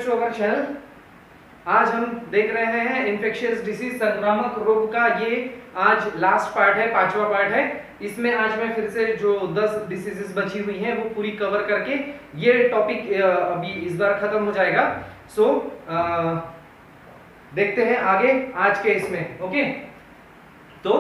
Students to our channel. आज हम देख रहे हैं इन्फेक्शियस डिसीज, संक्रामक रोग का ये आज लास्ट पार्ट है, 5वां पार्ट है। इसमें आज मैं फिर से जो 10 डिसीजेस बची हुई हैं वो पूरी कवर करके ये टॉपिक अभी इस बार खत्म हो जाएगा। सो देखते हैं आगे आज के इसमें। ओके, तो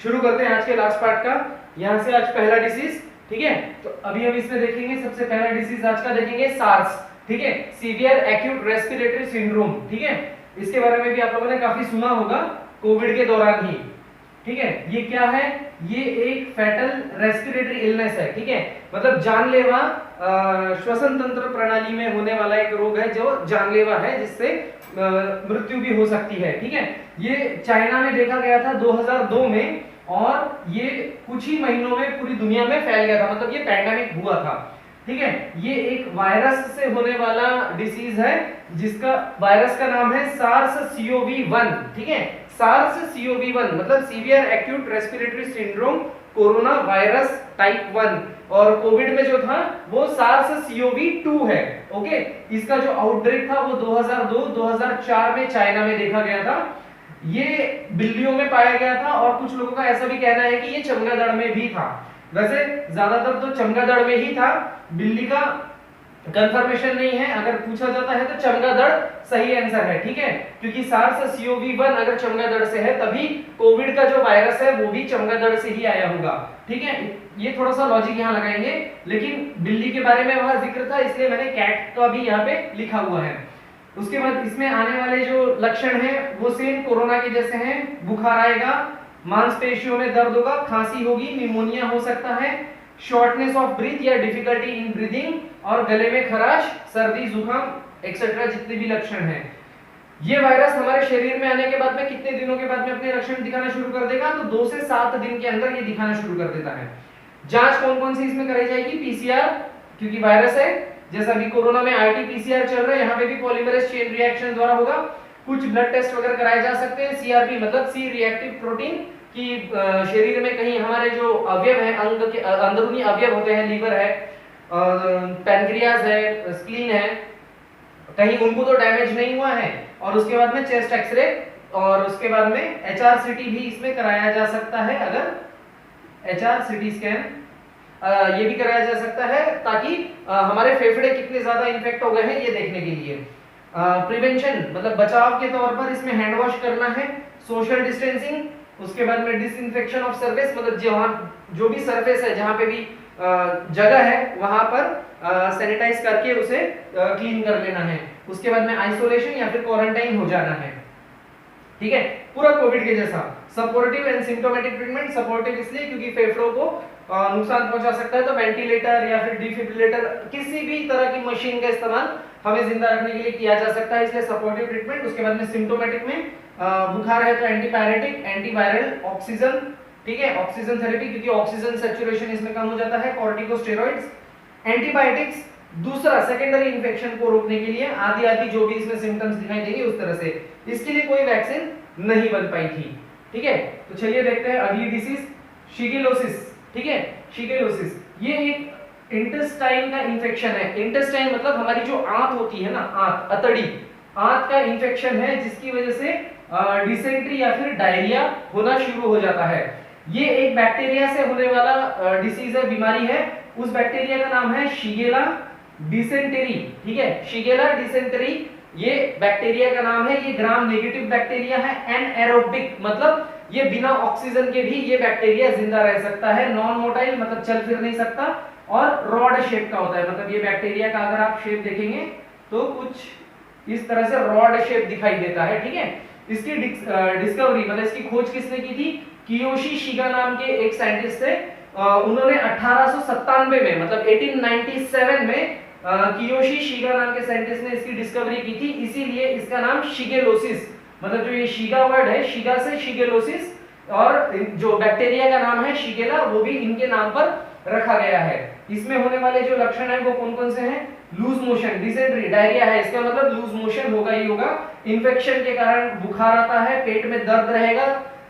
शुरू करते हैं आज के लास्ट पार्ट का। यहां से आज पहला डिसीज, ठीक है। तो अभी हम इसमें देखेंगे, सबसे पहला डिसीज आज का देखेंगे सार्स, ठीक है, सीवियर एक्यूट रेस्पिरेटरी सिंड्रोम, ठीक है। इसके बारे में भी आप लोगों ने काफी सुना होगा कोविड के दौरान ही, ठीक है। ये क्या है? ये एक फैटल रेस्पिरेटरी इलनेस है, ठीक है, मतलब जानलेवा श्वसन तंत्र प्रणाली में होने वाला एक रोग है जो जानलेवा है, जिससे मृत्यु भी हो सकती है, ठीक है। ये चाइना में देखा गया था 2002 में, और ये कुछ ही महीनों में पूरी दुनिया में फैल गया था, मतलब ये पैंडेमिक हुआ था, ठीक है। ये एक वायरस से होने वाला डिसीज है जिसका वायरस का नाम है SARS-CoV-1, ठीक है। SARS-CoV-1 मतलब severe acute respiratory syndrome corona virus type 1, और कोविड में जो था वो SARS-CoV-2 है। ओके, इसका जो आउटब्रेक था वो 2002-2004 में चाइना में देखा गया था। ये बिल्लियों में पाया गया था, और कुछ लोगों का ऐसा भी कहना है कि ये चमगादड़ में भी था। वैसे ज्यादातर तो चमगादड़ में ही था, बिल्ली का कंफर्मेशन नहीं है। अगर पूछा जाता है तो चमगादड़ सही आंसर है, ठीक है, क्योंकि SARS-CoV-1 अगर चमगादड़ से है तभी कोविड का जो वायरस है वो भी चमगादड़ से ही आया होगा, ठीक है। ये थोड़ा सा लॉजिक यहाँ लगाएंगे, लेकिन बिल्ली के बारे में वहां जिक्र था इसलिए मैंने कैट का भी यहाँ पे लिखा हुआ है। उसके बाद इसमें आने वाले जो लक्षण हैं वो सेम कोरोना के जैसे हैं। बुखार आएगा, मांसपेशियों में दर्द होगा, खांसी होगी, निमोनिया हो सकता है, शॉर्टनेस ऑफ ब्रीथ या डिफिकल्टी इन ब्रीदिंग, और गले में खराश, सर्दी, जुकाम एक्सेट्रा जितने भी लक्षण हैं। ये वायरस हमारे शरीर में आने के बाद में कितने दिनों के बाद में अपने लक्षण दिखाना शुरू कर देगा? तो 2 से 7 दिन के अंदर ये दिखाना शुरू कर देता है। जांच कौन कौन सी इसमें कराई जाएगी? पीसीआर, क्योंकि वायरस है, जैसा अभी कोरोना में आरटी-पीसीआर चल रहा है, यहाँ पे भी पॉलीमरेज चेन रिएक्शन द्वारा होगा। कुछ ब्लड टेस्ट वगैरह कराए जा सकते हैं। सीआरपी मतलब सी रिएक्टिव प्रोटीन, कि शरीर में कहीं हमारे जो अवयव है, अंग के अंदरूनी अवयव होते हैं, लीवर है, पैनक्रियाज है, स्प्लीन है, कहीं उनको तो डैमेज नहीं हुआ है। और उसके बाद में चेस्ट एक्सरे, और उसके बाद में एचआरसीटी भी इसमें कराया जा सकता है। अगर एचआरसीटी स्कैन ये भी कराया जा सकता है, ताकि हमारे फेफड़े कितने ज्यादा इन्फेक्ट हो गए हैं ये देखने के लिए। प्रिवेंशन मतलब बचाव के तौर पर इसमें हैंड वॉश करना है, सोशल डिस्टेंसिंग, उसके बाद में डिसइंफेक्शन ऑफ सरफेस, मतलब जो भी सरफेस है, जहां पे भी जगह है वहां पर सैनिटाइज करके उसे क्लीन कर लेना है। उसके बाद में आइसोलेशन या फिर क्वारंटाइन हो जाना है, ठीक है, पूरा कोविड के जैसा। Supportive and symptomatic treatment, supportive इसलिए क्योंकि फेफड़ों को नुकसान पहुंचा सकता है, तो वेंटिलेटर या फिर डिफिब्रिलेटर, किसी भी तरह की मशीन का इस्तेमाल हमें जिंदा रखने के लिए किया जा सकता है, इसलिए सपोर्टिव ट्रीटमेंट। उसके बाद में सिम्प्टोमेटिक में बुखार है तो एंटीपायरेटिक, एंटीवायरल, ऑक्सीजन, ठीक है, ऑक्सीजन थेरेपी, क्योंकि ऑक्सीजन सैचुरेशन इसमें कम हो जाता है, कॉर्टिकोस्टेरॉइड्स, एंटीबायोटिक्स दूसरा सेकेंडरी इंफेक्शन को रोकने के लिए, आदि जो भी इसमें सिम्टम्स दिखाई देंगे उस तरह से। इसके लिए कोई वैक्सीन नहीं बन पाई थी, ठीक है। तो चलिए देखते हैं अगली डिसीज, शिगेलोसिस, ठीक है। शिगेलोसिस ये एक इंटेस्टाइन का इंफेक्शन है। इंटेस्टाइन मतलब हमारी जो आंत होती है ना, आंत, अतड़ी, आंत का इंफेक्शन है, जिसकी वजह से डिसेंट्री या फिर डायरिया होना शुरू हो जाता है। ये एक बैक्टीरिया से होने वाला डिसीज है, बीमारी है। उस बैक्टीरिया का नाम है शिगेला डिसेंटेरी, ठीक है, शिगेला डिसेंटेरी ये बैक्टीरिया का नाम है। ये ग्राम नेगेटिव बैक्टीरिया है। एनएरोबिक मतलब ये बिना ऑक्सीजन के भी ये बैक्टीरिया जिंदा रह सकता है। नॉन मोटाइल मतलब चल फिर नहीं सकता, और रॉड शेप का होता है, मतलब ये बैक्टीरिया का अगर आप शेप देखेंगे तो कुछ इस तरह से रॉड शेप दिखाई देता है, ठीक है। इसकी डिस्कवरी मतलब इसकी खोज किसने की थी? कियोशी शिगा नाम के एक साइंटिस्ट थे। उन्होंने 1897 में मतलब 1897 में कियोशी शिगा नाम के साइंटिस्ट ने इसकी डिस्कवरी की थी, इसीलिए इसका नाम शिगेलोसिस, मतलब जो ये शिगा वर्ड है, शिगा से शिगेलोसिस, और जो बैक्टीरिया का नाम है शिगेला, वो भी इनके नाम पर रखा गया है। इसमें होने वाले जो लक्षण है वो कौन कौन से हैं? लूज मोशन, डिसेंट्री, डायरिया है, इसका मतलब लूज मोशन होगा ही होगा। इन्फेक्शन के कारण बुखार आता है, पेट में दर्द रहेगा।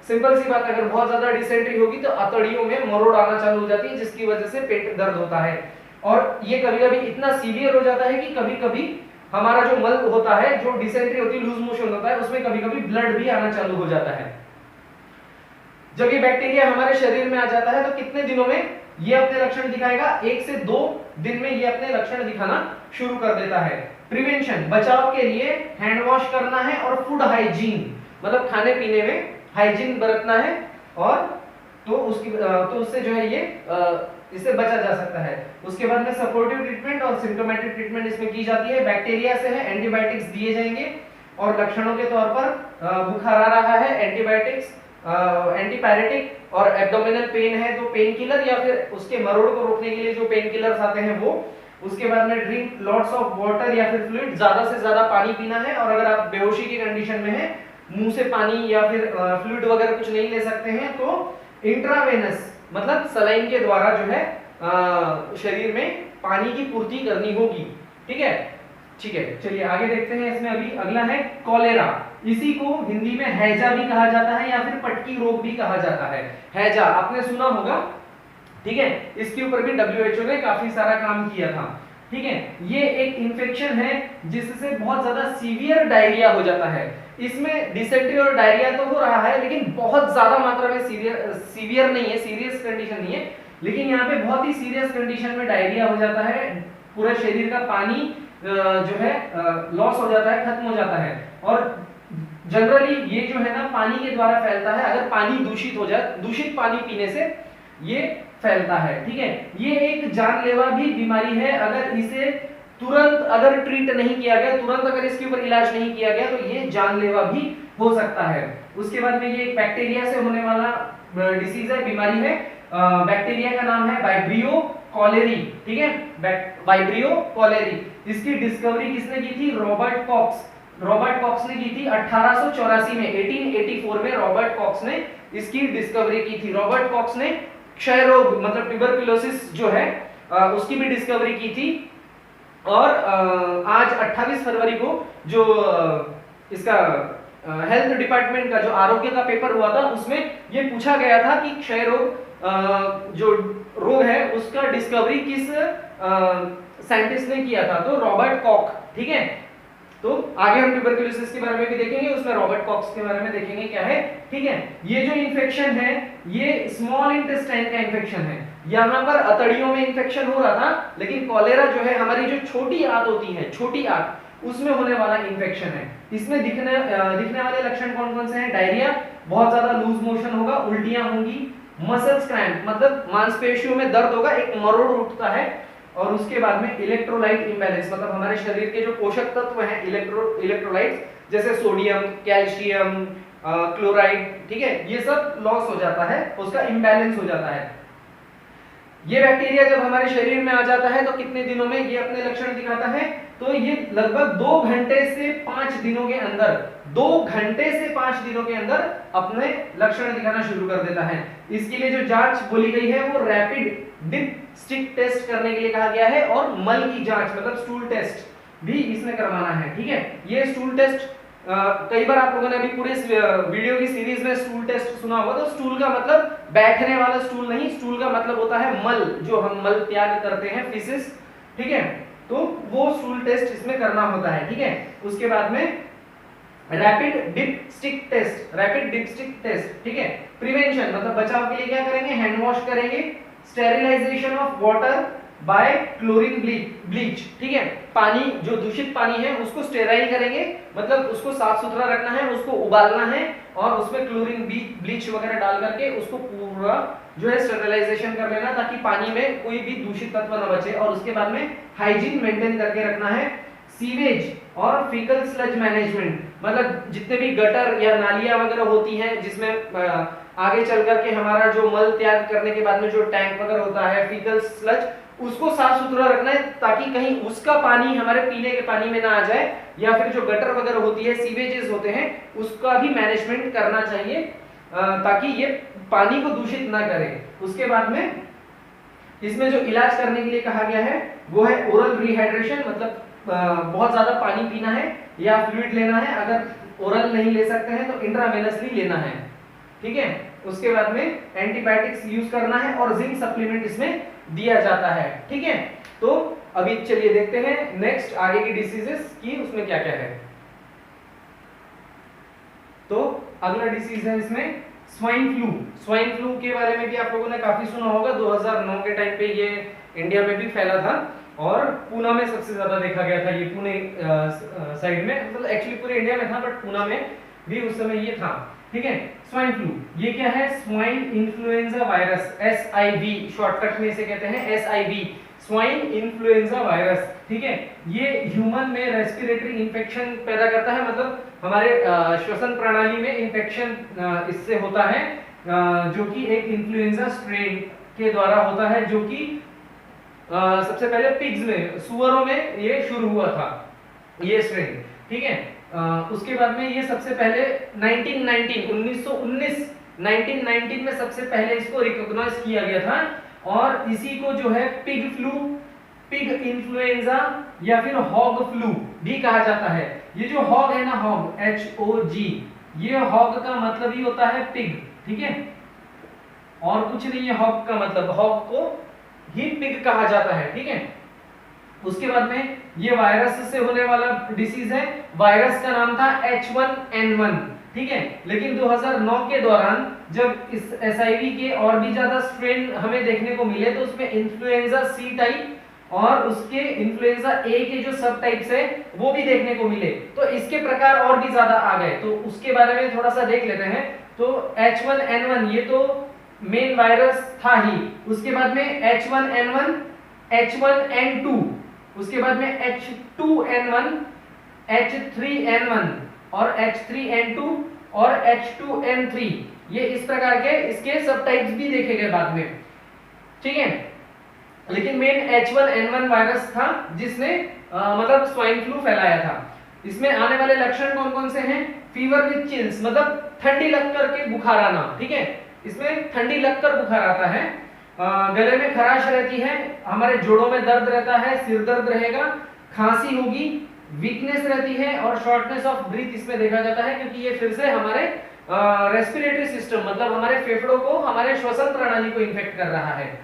सिंपल सी बात, अगर बहुत ज्यादा डिसेंट्री होगी तो अतड़ियों में मरोड़ आना चालू हो जाती है, जिसकी वजह से पेट दर्द होता है। और ये कभी-कभी इतना सीवियर हो जाता है कि कभी-कभी हमारा जो मल होता है, जो डिसेंट्री होती है, लूज मोशन होता है, उसमें कभी कभी ब्लड भी आना चालू हो जाता है। जब ये बैक्टीरिया हमारे शरीर में आ जाता है तो कितने दिनों में ये अपने लक्षण दिखाएगा? 1 से 2 दिन में ये अपने लक्षण दिखाना शुरू कर देता है। प्रिवेंशन, बचाव के लिए हैंड वॉश करना है और फूड हाइजीन, मतलब खाने पीने में हाइजीन बरतना है, और तो उससे जो है ये इससे बचा जा सकता है। उसके बाद में सपोर्टिव ट्रीटमेंट और सिम्प्टोमेटिक ट्रीटमेंट इसमें की जाती है। बैक्टीरिया से है, एंटीबायोटिक्स दिए जाएंगे, और लक्षणों के तौर पर बुखार आ रहा है, एंटीबायोटिक्स, एंटीपायरेटिक, और एब्डोमिनल पेन है तो पेन किलर, या फिर उसके मरोड़ को रोकने के लिए जो पेन किलर्स आते हैं वो। उसके बाद में ड्रिंक लॉट्स ऑफ वाटर या फिर फ्लूइड, ज्यादा से ज्यादा पानी पीना है, और अगर आप बेहोशी की कंडीशन में हैं, मुंह से पानी या फिर फ्लूइड वगैरह कुछ नहीं ले सकते हैं, तो इंट्रावेनस मतलब सलाइन के द्वारा जो है शरीर में पानी की पूर्ति करनी होगी। ठीक है, ठीक है, चलिए आगे देखते हैं। इसमें अभी अगला है कॉलेरा। इसी को हिंदी में हैजा भी कहा जाता है या फिर पटकी रोग भी कहा जाता है। हैजा आपने सुना होगा, ठीक है, इसके ऊपर भी WHO ने काफी सारा काम किया था। ठीक है, ये एक इन्फेक्शन है जिससे बहुत ज्यादा सीवियर डायरिया हो जाता है। इसमें डिसेंट्री और डायरिया तो हो रहा है, लेकिन बहुत ज्यादा मात्रा में सीवियर नहीं है, सीरियस कंडीशन नहीं है, लेकिन यहाँ पे बहुत ही सीरियस कंडीशन में डायरिया हो जाता है। पूरे शरीर का पानी जो है लॉस हो जाता है, खत्म हो जाता है, और जनरली ये जो है ना पानी के द्वारा फैलता है। अगर पानी दूषित हो जाए, दूषित पानी पीने से ये फैलता है। ठीक है, ये एक जानलेवा भी बीमारी है। अगर इसे तुरंत अगर ट्रीट नहीं किया गया, तुरंत अगर इसके ऊपर इलाज नहीं किया गया, तो ये जानलेवा भी हो सकता है। उसके बाद में ये एक बैक्टीरिया से होने वाला डिसीज है, बीमारी है। बैक्टीरिया का नाम है वाइब्रियो कॉलेरी। ठीक है, वाइब्रियो कॉलेरी। इसकी डिस्कवरी किसने की थी? Robert COX. रॉबर्ट कॉक्स ने की थी 1884 में, 1884 में रॉबर्ट कॉक्स ने इसकी डिस्कवरी की थी। रॉबर्ट कॉक्स ने क्षय रोग मतलब ट्यूबरकुलोसिस जो है उसकी भी डिस्कवरी की थी। और आज 28 फरवरी को जो इसका हेल्थ डिपार्टमेंट का जो आरोग्य का पेपर हुआ था, उसमें ये पूछा गया था कि क्षय रोग जो रोग है उसका डिस्कवरी किस साइंटिस्ट ने किया था? तो रॉबर्ट कॉक। ठीक है, तो आगे हम ट्यूबरकुलोसिस के बारे में भी देखेंगे, उसमें रॉबर्ट कॉक्स के बारे में देखेंगे क्या है। ठीक है, ये जो इन्फेक्शन है ये स्मॉल इंटेस्टाइन का इन्फेक्शन है। यहाँ पर अतड़ियों में इन्फेक्शन हो रहा था, लेकिन कॉलेरा जो है हमारी जो छोटी आंत होती है, छोटी आंत, उसमें होने वाला इन्फेक्शन है। इसमें दिखने वाले लक्षण कौन कौन से हैं? डायरिया, बहुत ज्यादा लूज मोशन होगा, उल्टियां होंगी, मसल्स क्रैम्प मतलब मांसपेशियों में दर्द होगा, एक मरोड़ उठता है, और उसके बाद में इलेक्ट्रोलाइट इम्बैलेंस मतलब हमारे शरीर के जो पोषक तत्व हैं इलेक्ट्रोलाइट्स जैसे सोडियम, कैल्शियम, क्लोराइड, ठीक है, ये सब लॉस हो जाता है, उसका इम्बैलेंस हो जाता है। ये बैक्टीरिया जब हमारे शरीर में आ जाता है तो कितने दिनों में ये अपने लक्षण दिखाता है? तो ये लगभग 2 घंटे से 5 दिनों के अंदर, 2 घंटे से 5 दिनों के अंदर अपने लक्षण दिखाना शुरू कर देता है। इसके लिए जो जांच बोली गई है वो रैपिड डिपस्टिक टेस्ट करने के लिए कहा गया है, और मल की जांच मतलब स्टूल टेस्ट भी इसमें करवाना है। ठीक है, ये स्टूल टेस्ट कई बार आप लोगों ने अभी पूरे वीडियो की सीरीज में स्टूल टेस्ट सुना होगा। तो स्टूल का मतलब बैठने वाला स्टूल नहीं, स्टूल का मतलब होता है मल, जो हम मल त्याग करते हैं, फीसिस। ठीक है, तो वो स्टूल टेस्ट इसमें करना होता है। ठीक है, उसके बाद में rapid dipstick test, rapid dipstick test. ठीक है, प्रिवेंशन मतलब बचाव के लिए क्या करेंगे? हैंड वॉश करेंगे, sterilisation of water by chlorine bleach. ठीक है, पानी जो दूषित पानी है उसको स्टेराइल करेंगे, मतलब उसको साफ सुथरा रखना है, उसको उबालना है, और उसमें क्लोरीन ब्लीच वगैरह डाल करके उसको पूरा जो है स्टेरिलाइजेशन कर लेना, ताकि पानी में कोई भी दूषित तत्व न बचे। और उसके बाद में हाइजीन मेंटेन करके रखना है। सीवेज और फीकल स्लज मैनेजमेंट मतलब जितने भी गटर या नालियां वगैरह होती हैं जिसमें आगे चल करके हमारा जो मल त्याग करने के बाद में जो टैंक वगैरह होता है, फीकल स्लज, उसको साफ सुथरा रखना है, ताकि कहीं उसका पानी हमारे पीने के पानी में ना आ जाए, या फिर जो गटर वगैरह होती है, सीवेजेस होते हैं, उसका भी मैनेजमेंट करना चाहिए, ताकि ये पानी को दूषित ना करे। उसके बाद में इसमें जो इलाज करने के लिए कहा गया है वो है ओरल रिहाइड्रेशन, मतलब बहुत ज्यादा पानी पीना है या फ्लूइड लेना है। अगर ओरल नहीं ले सकते हैं तो इंट्रावेनसली लेना है। ठीक है, उसके बाद में एंटीबायोटिक्स यूज करना है, और जिंक सप्लीमेंट इसमें दिया जाता है। ठीक है, तो अभी चलिए देखते हैं नेक्स्ट आगे की डिसीजेस की उसमें क्या क्या है। तो अगला डिसीज है इसमें स्वाइन फ्लू। स्वाइन फ्लू के बारे में भी आप लोगों ने काफी सुना होगा। 2009 के टाइम पे ये इंडिया में भी फैला था और पूना में सबसे ज्यादा देखा गया था। ये पुणे साइड में, मतलब एक्चुअली पूरे इंडिया में था बट पूना में भी उस समय ये था। ठीक है, स्वाइन फ्लू ये क्या है? Swine influenza virus, SIV shortcut में इसे कहते हैं SIV, स्वाइन इन्फ्लुएंजा वायरस। ठीक है, ये ह्यूमन में रेस्पिरेटरी इंफेक्शन पैदा करता है, मतलब हमारे श्वसन प्रणाली में इंफेक्शन इससे होता है, जो कि एक इन्फ्लुएंजा स्ट्रेन के द्वारा होता है, जो कि सबसे पहले पिग्स में, सुअरों में ये शुरू हुआ था ये स्ट्रेन। ठीक है, उसके बाद में ये सबसे पहले 1919 में सबसे पहले इसको रिकॉग्नाइज किया गया था और इसी को जो है पिग फ्लू, पिग इन्फ्लुएंजा या फिर हॉग फ्लू भी कहा जाता है। ये जो हॉग है ना, हॉग HOG, ये हॉग का मतलब ही होता है पिग। ठीक है, और कुछ नहीं है हॉग का मतलब, हॉग को ही पिग कहा जाता है। ठीक है, उसके बाद में ये वायरस से होने वाला डिसीज है। वायरस का नाम था H1N1। ठीक है, लेकिन 2009 के दौरान जब इस SIV के और भी ज्यादा स्ट्रेन हमें देखने को मिले तो उसमें इन्फ्लुएंजा C टाइप और उसके इन्फ्लुएंजा A के जो सब टाइप्स है वो भी देखने को मिले, तो इसके प्रकार और भी ज्यादा आ गए, तो उसके बारे में थोड़ा सा देख लेते हैं। तो H1N1 ये तो मेन वायरस था ही, उसके बाद में H1N1, H1N2, उसके बाद में H2N1, H3N1 और H3N2 और H2N3, ये इस प्रकार के इसके सब टाइप्स भी देखे गए बाद में। ठीक है, लेकिन मेन H1N1 वायरस था जिसने मतलब स्वाइन फ्लू फैलाया था। इसमें आने वाले लक्षण कौन कौन से हैं? फीवर विद चिल्स, मतलब ठंडी लगकर के बुखार आना। ठीक है, इसमें ठंडी लगकर बुखार आता है, गले में खराश रहती है, हमारे जोड़ों में दर्द रहता है, सिर दर्द रहेगा, खांसी होगी, वीकनेस रहती है और शॉर्टनेस ऑफ ब्रीथ इसमें देखा जाता है, क्योंकि ये फिर से हमारे रेस्पिरेटरी सिस्टम, मतलब हमारे फेफड़ों को, हमारे श्वसन प्रणाली को इन्फेक्ट कर रहा है।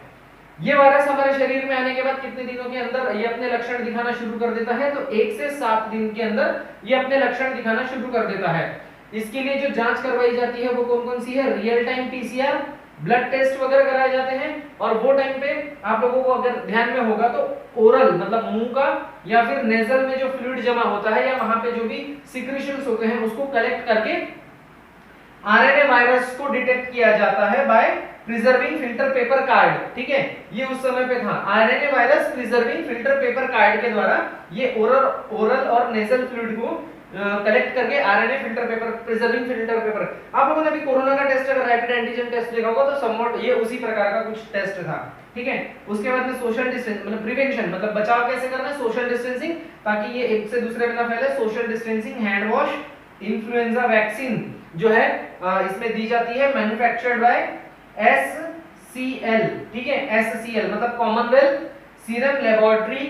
ये वायरस हमारे शरीर में आने के बाद कितने दिनों के अंदर ये अपने लक्षण दिखाना शुरू कर देता है? तो 1 से 7 दिन के अंदर ये अपने लक्षण दिखाना शुरू कर देता है। इसके लिए जो जांच करवाई जाती है वो कौन कौन सी है? Real time PCR, blood test वगैरह कराए जाते हैं, और वो टाइम पे आप लोगों को अगर ध्यान में होगा तो ओरल, मतलब मुंह का या फिर नेजल में जो फ्लूइड जमा होता है या वहां पे जो भी सिक्रीशंस होते हैं उसको कलेक्ट करके RNA वायरस को डिटेक्ट किया जाता है by preserving filter paper card. ठीक है, ये उस समय पे था, RNA virus preserving filter paper card के द्वारा ये ओरल और नेजल फ्लूइड को कलेक्ट करके RNA filter paper, preserving filter paper. आप लोगों ने भी कोरोना का टेस्ट अगर रैपिड एंटीजन टेस्ट देखा होगा तो समवॉट ये उसी प्रकार का कुछ टेस्ट था। ठीक है, उसके बाद में सोशल डिस्टेंस, मतलब प्रिवेंशन, मतलब बचाव कैसे करना है? सोशल डिस्टेंसिंग, ताकि ये एक से दूसरे में ना फैले। Social distancing, hand wash, influenza vaccine जो है इसमें दी जाती है, मैन्युफैक्चर्ड बाय SCL। ठीक है, SCL मतलब कॉमनवेल्थ सीरम लेबोरेटरी,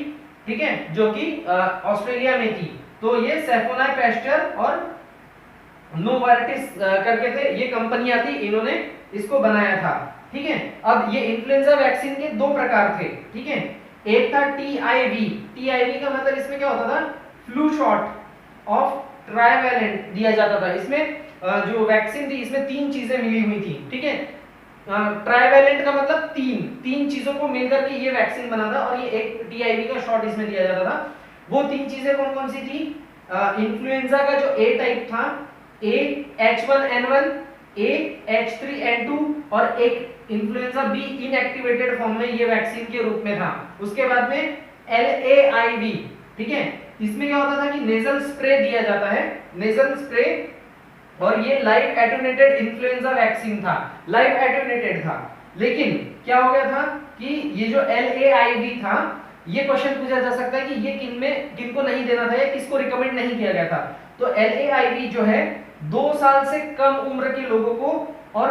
ठीक है, जो कि ऑस्ट्रेलिया में थी। तो ये सेफोनाई पेस्टर और नोवार्टिस करके थे, ये कंपनियां थी, इन्होंने इसको बनाया था। ठीक है, अब ये इन्फ्लुएंजा वैक्सीन के 2 प्रकार थे। ठीक है, एक था TIV का मतलब इसमें क्या होता था? फ्लू शॉट ऑफ ट्राइवैलेंट दिया जाता था। इसमें जो वैक्सीन थी इसमें 3 चीजें मिली हुई थी। ठीक है, ट्राइवैलेंट का मतलब तीन चीजों को मिलकर के ये वैक्सीन बना था, और ये एक TIV का शॉट इसमें दिया जाता था। वो 3 चीजें कौन कौन सी थी? इन्फ्लुएंजा का जो A टाइप था, A H1N1, A H3N2 और एक इन्फ्लुएंजा B इनएक्टिवेटेड फॉर्म में ये वैक्सीन के रूप में था। उसके बाद में LAIV। ठीक है, इसमें क्या होता था कि नेजल स्प्रे दिया जाता है, नेजल स्प्रे, और ये लाइव एटेन्यूएटेड इन्फ्लुएंजा वैक्सीन था, लाइव एटेन्यूएटेड था। लेकिन क्या हो गया था कि ये जो LAIV था, ये क्वेश्चन पूछा जा सकता है कि ये किनको नहीं देना था या किसको रिकमेंड नहीं किया गया था। तो LAIV जो है 2 साल से कम उम्र के लोगों को और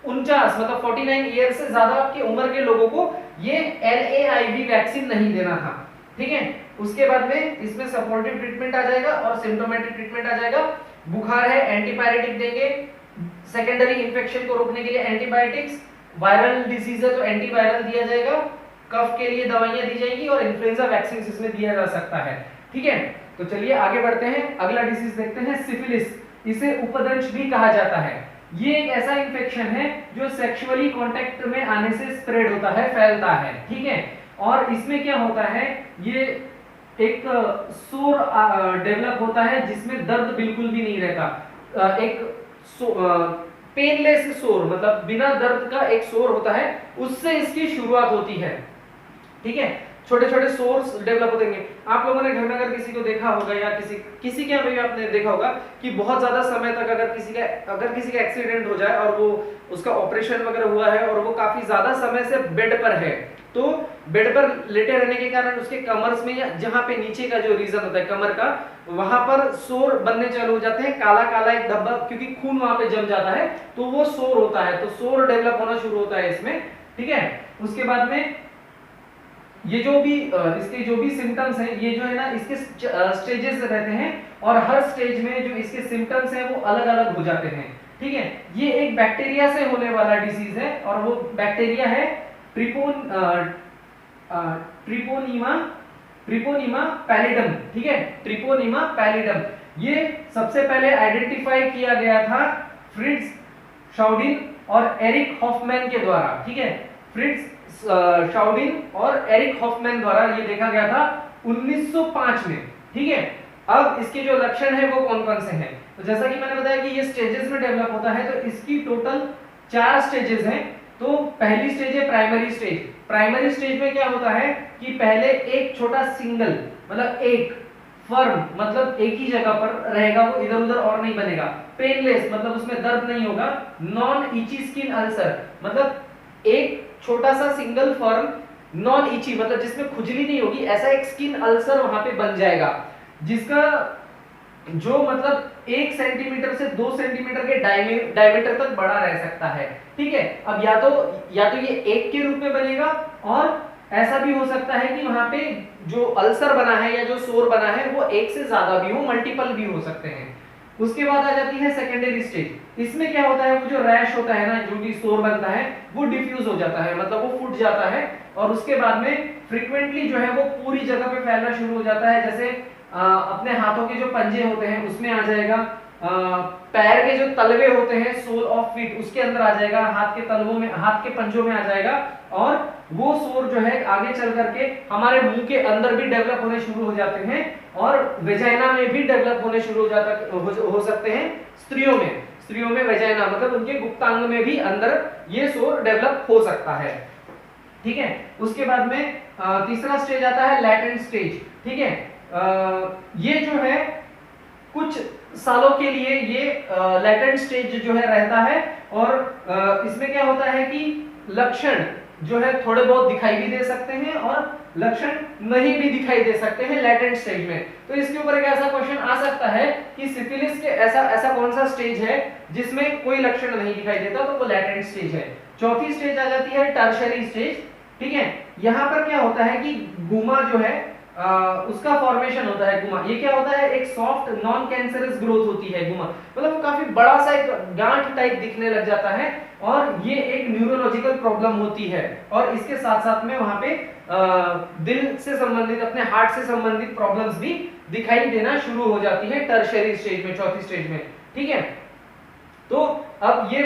49 मतलब 49 ईयर से ज्यादा की उम्र के लोगों को ये LAIV वैक्सीन नहीं देना था। ठीक है, उसके बाद में इसमें सपोर्टिव ट्रीटमेंट आ जाएगा और सिम्टोमेटिक ट्रीटमेंट आ जाएगा। बुखार है, एंटीबायोटिक देंगे, सेकेंडरी इंफेक्शन को रोकने के लिए एंटीबायोटिक्स, वायरल डिसीज है तो एंटीवायरल दिया जाएगा, कफ के लिए दवाइयां दी जाएंगी और इन्फ्लुएंजा वैक्सीन इसमें दिया जा सकता है। ठीक है, तो चलिए आगे बढ़ते हैं, अगला डिसीज देखते हैं सिफिलिस। इसे उपदंश भी कहा जाता है। ये एक ऐसा इन्फेक्शन है जो सेक्सुअली कांटेक्ट में आने से स्प्रेड होता है, फैलता है। ठीक है, और इसमें क्या होता है, ये एक सोर डेवलप होता है जिसमें दर्द बिल्कुल भी नहीं रहता। एक पेनलेस सोर, मतलब बिना दर्द का एक सोर होता है, उससे इसकी शुरुआत होती है। ठीक है, छोटे छोटे सोर्स डेवलप होते। आप लोगों ने घर में अगर किसी को देखा होगा या किसी के भी आपने देखा होगा कि बहुत ज्यादा समय तक अगर किसी का एक्सीडेंट हो जाए और वो उसका ऑपरेशन वगैरह हुआ है और वो काफी ज्यादा समय से बेड पर है, तो बेड पर लेटे रहने के कारण उसके कमर्स में या जहां पे नीचे का जो रीजन होता है कमर का, वहां पर सोर बनने चालू हो जाते हैं, काला काला एक धब्बा, क्योंकि खून वहां पे जम जाता है तो वो सोर होता है, तो सोर डेवलप होना शुरू होता है इसमें। ठीक है, उसके बाद में ये जो भी इसके जो भी सिम्टम्स हैं, ये जो है ना इसके स्टेजेस रहते हैं और हर स्टेज में जो इसके सिम्टम्स हैं वो अलग अलग हो जाते हैं। ठीक है, ये एक बैक्टीरिया से होने वाला डिसीज है और वो बैक्टीरिया है ट्रिपोनीमा पैलिडम। ठीक है, ट्रिपोनीमा पैलिडम। ये सबसे पहले आइडेंटिफाई किया गया था फ्रिट्ज शाउडिन और एरिक हॉफमैन के द्वारा। ठीक है, फ्रिट्ज शाउडिन और एरिक हॉफमैन द्वारा ये देखा गया था 1905 में। ठीक है, अब इसके जो लक्षण है वो कौन कौन से हैं, तो जैसा कि मैंने बताया कि ये स्टेजेस में डेवलप होता है, तो इसकी टोटल 4 स्टेजेस हैं। तो पहली स्टेज है प्राइमरी स्टेज। प्राइमरी स्टेज में क्या होता है कि पहले एक छोटा सिंगल, मतलब एक फर्म, मतलब एक ही जगह पर रहेगा, वो इधर उधर और नहीं बनेगा। पेनलेस, मतलब उसमें दर्द नहीं होगा। नॉन इची स्किन अल्सर, मतलब एक छोटा सा सिंगल फर्म, नॉन इची मतलब जिसमें खुजली नहीं होगी, ऐसा एक स्किन अल्सर वहां पे बन जाएगा, जिसका जो मतलब 1 सेंटीमीटर से 2 सेंटीमीटर के डायमीटर तक बड़ा रह सकता है। ठीक है, अब या तो ये एक के रूप में बनेगा, और ऐसा भी हो सकता है कि वहां पे जो अल्सर बना है या जो सोर बना है वो एक से ज्यादा भी हो, मल्टीपल भी हो सकते हैं। उसके बाद आ जाती है सेकेंडरी स्टेज। इसमें क्या होता है, वो जो रैश होता है ना, जो भी सोर बनता है वो डिफ्यूज हो जाता है, मतलब वो फूट जाता है, और उसके बाद में फ्रीक्वेंटली जो है वो पूरी जगह पे फैलना शुरू हो जाता है। जैसे अपने हाथों के जो पंजे होते हैं उसमें आ जाएगा, पैर के जो तलवे होते हैं, सोल ऑफ फीट, उसके अंदर आ जाएगा, हाथ के तलवों में, हाथ के पंजों में आ जाएगा, और वो सोर जो है आगे चल करके हमारे मुंह के अंदर भी डेवलप होने शुरू हो जाते हैं, और वेजाइना में भी डेवलप होने शुरू हो सकते हैं। स्त्रियों में वेजाइना मतलब उनके गुप्तांग में भी अंदर ये सोर डेवलप हो सकता है। ठीक है, उसके बाद में तीसरा स्टेज आता है लैटेंट स्टेज। ठीक है, ये जो है कुछ सालों के लिए ये लैटेंट स्टेज जो है रहता है, और इसमें क्या होता है कि लक्षण जो है थोड़े बहुत दिखाई भी दे सकते हैं और लक्षण नहीं भी दिखाई दे सकते हैं लैटेंट स्टेज में। तो इसके ऊपर एक ऐसा क्वेश्चन आ सकता है कि सिफिलिस के ऐसा कौन सा स्टेज है जिसमें कोई लक्षण नहीं दिखाई देता, तो वो लैटेंट स्टेज है। चौथी स्टेज आ जाती है टर्शरी स्टेज। ठीक है, यहाँ पर क्या होता है कि गुमा जो है उसका फॉर्मेशन होता है। गुमा ये क्या होता है, एक सॉफ्ट नॉन कैंसरस ग्रोथ होती है गुमा, मतलब वो काफी बड़ा सा एक गांठ टाइप दिखने लग जाता है, और ये एक न्यूरोलॉजिकल प्रॉब्लम होती है, और इसके साथ साथ में वहां पे दिल से संबंधित, अपने हार्ट से संबंधित प्रॉब्लम्स भी दिखाई देना शुरू हो जाती है टर्शरी स्टेज में, चौथी स्टेज में। ठीक है, तो अब ये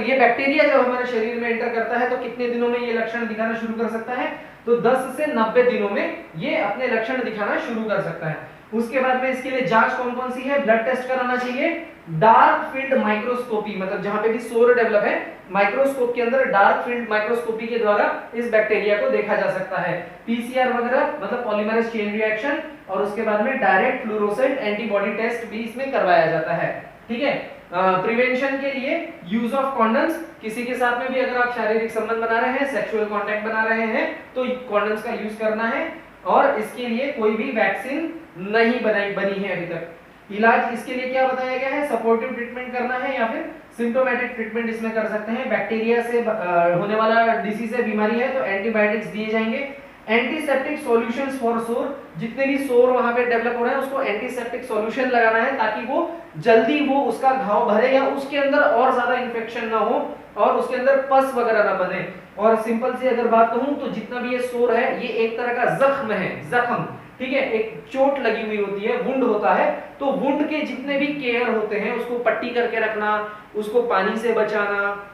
ये बैक्टीरिया जब हमारे शरीर में एंटर करता है तो कितने दिनों में ये लक्षण दिखाना शुरू कर सकता है, तो 10 से 90 दिनों में ये अपने लक्षण दिखाना शुरू कर सकता है। उसके बाद में इसके लिए जांच कौन कौन सी है, ब्लड टेस्ट कराना चाहिए, डार्क फील्ड माइक्रोस्कोपी, मतलब जहां पे भी सोर डेवलप है, माइक्रोस्कोप के अंदर डार्क फील्ड माइक्रोस्कोपी के द्वारा इस बैक्टीरिया को देखा जा सकता है। पीसीआर वगैरह मतलब पॉलीमरेज चेन रिएक्शन, और उसके बाद में डायरेक्ट फ्लोरोसेंट एंटीबॉडी टेस्ट भी इसमें करवाया जाता है। ठीक है, प्रिवेंशन के लिए यूज ऑफ कॉन्डम्स, किसी के साथ में भी अगर आप शारीरिक संबंध बना रहे हैं, सेक्सुअल कांटेक्ट बना रहे हैं, तो कॉन्डम्स का यूज करना है, और इसके लिए कोई भी वैक्सीन नहीं बनी है अभी तक। इलाज इसके लिए क्या बताया गया है, सपोर्टिव ट्रीटमेंट करना है या फिर सिम्टोमेटिक ट्रीटमेंट इसमें कर सकते हैं। बैक्टीरिया से होने वाला डिसीज है, बीमारी है, तो एंटीबायोटिक्स दिए जाएंगे। एंटीसेप्टिक सॉल्यूशंस फॉर सोर, जितने भी सोर वहां पे डेवलप हो रहे हैं उसको एंटीसेप्टिक सॉल्यूशन लगाना है ताकि वो जल्दी वो उसका घाव भरे या उसके अंदर और ज्यादा इन्फेक्शन ना हो और उसके अंदर पस वगैरह ना बने। और सिंपल सी अगर बात कहूं तो जितना भी ये सोर है ये एक तरह का जख्म है, जख्म, ठीक है, एक चोट लगी हुई होती है, वुंड होता है। तो वुंड के जितने भी केयर होते हैं उसको पट्टी करके रखना, उसको पानी से बचाना,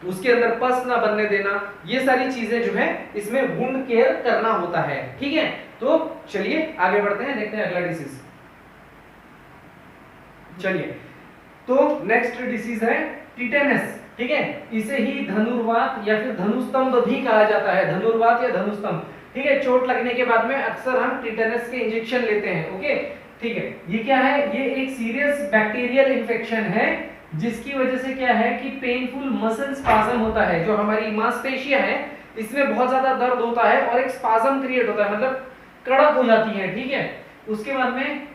उसके अंदर पस ना बनने देना, ये सारी चीजें जो है इसमें वुंड केयर करना होता है, ठीक है। तो चलिए आगे बढ़ते हैं, देखते हैं अगला डिसीज। चलिए, तो नेक्स्ट डिसीज है टिटेनस, ठीक है। इसे ही धनुर्वात या फिर धनुस्तंभ भी कहा जाता है, धनुर्वात या धनुस्तंभ, ठीक है। चोट लगने के बाद में अक्सर हम टिटेनस के इंजेक्शन लेते हैं, ओके, ठीक है। ये क्या है, ये एक सीरियस बैक्टीरियल इंफेक्शन है जिसकी वजह से क्या है कि पेनफुल मसल स्पाज्म होता है, जो हमारी मांसपेशियां हैं इसमें बहुत ज्यादा दर्द होता है और एक स्पाज्म क्रिएट होता है, मतलब कड़क हो जाती है, ठीक है। उसके बाद में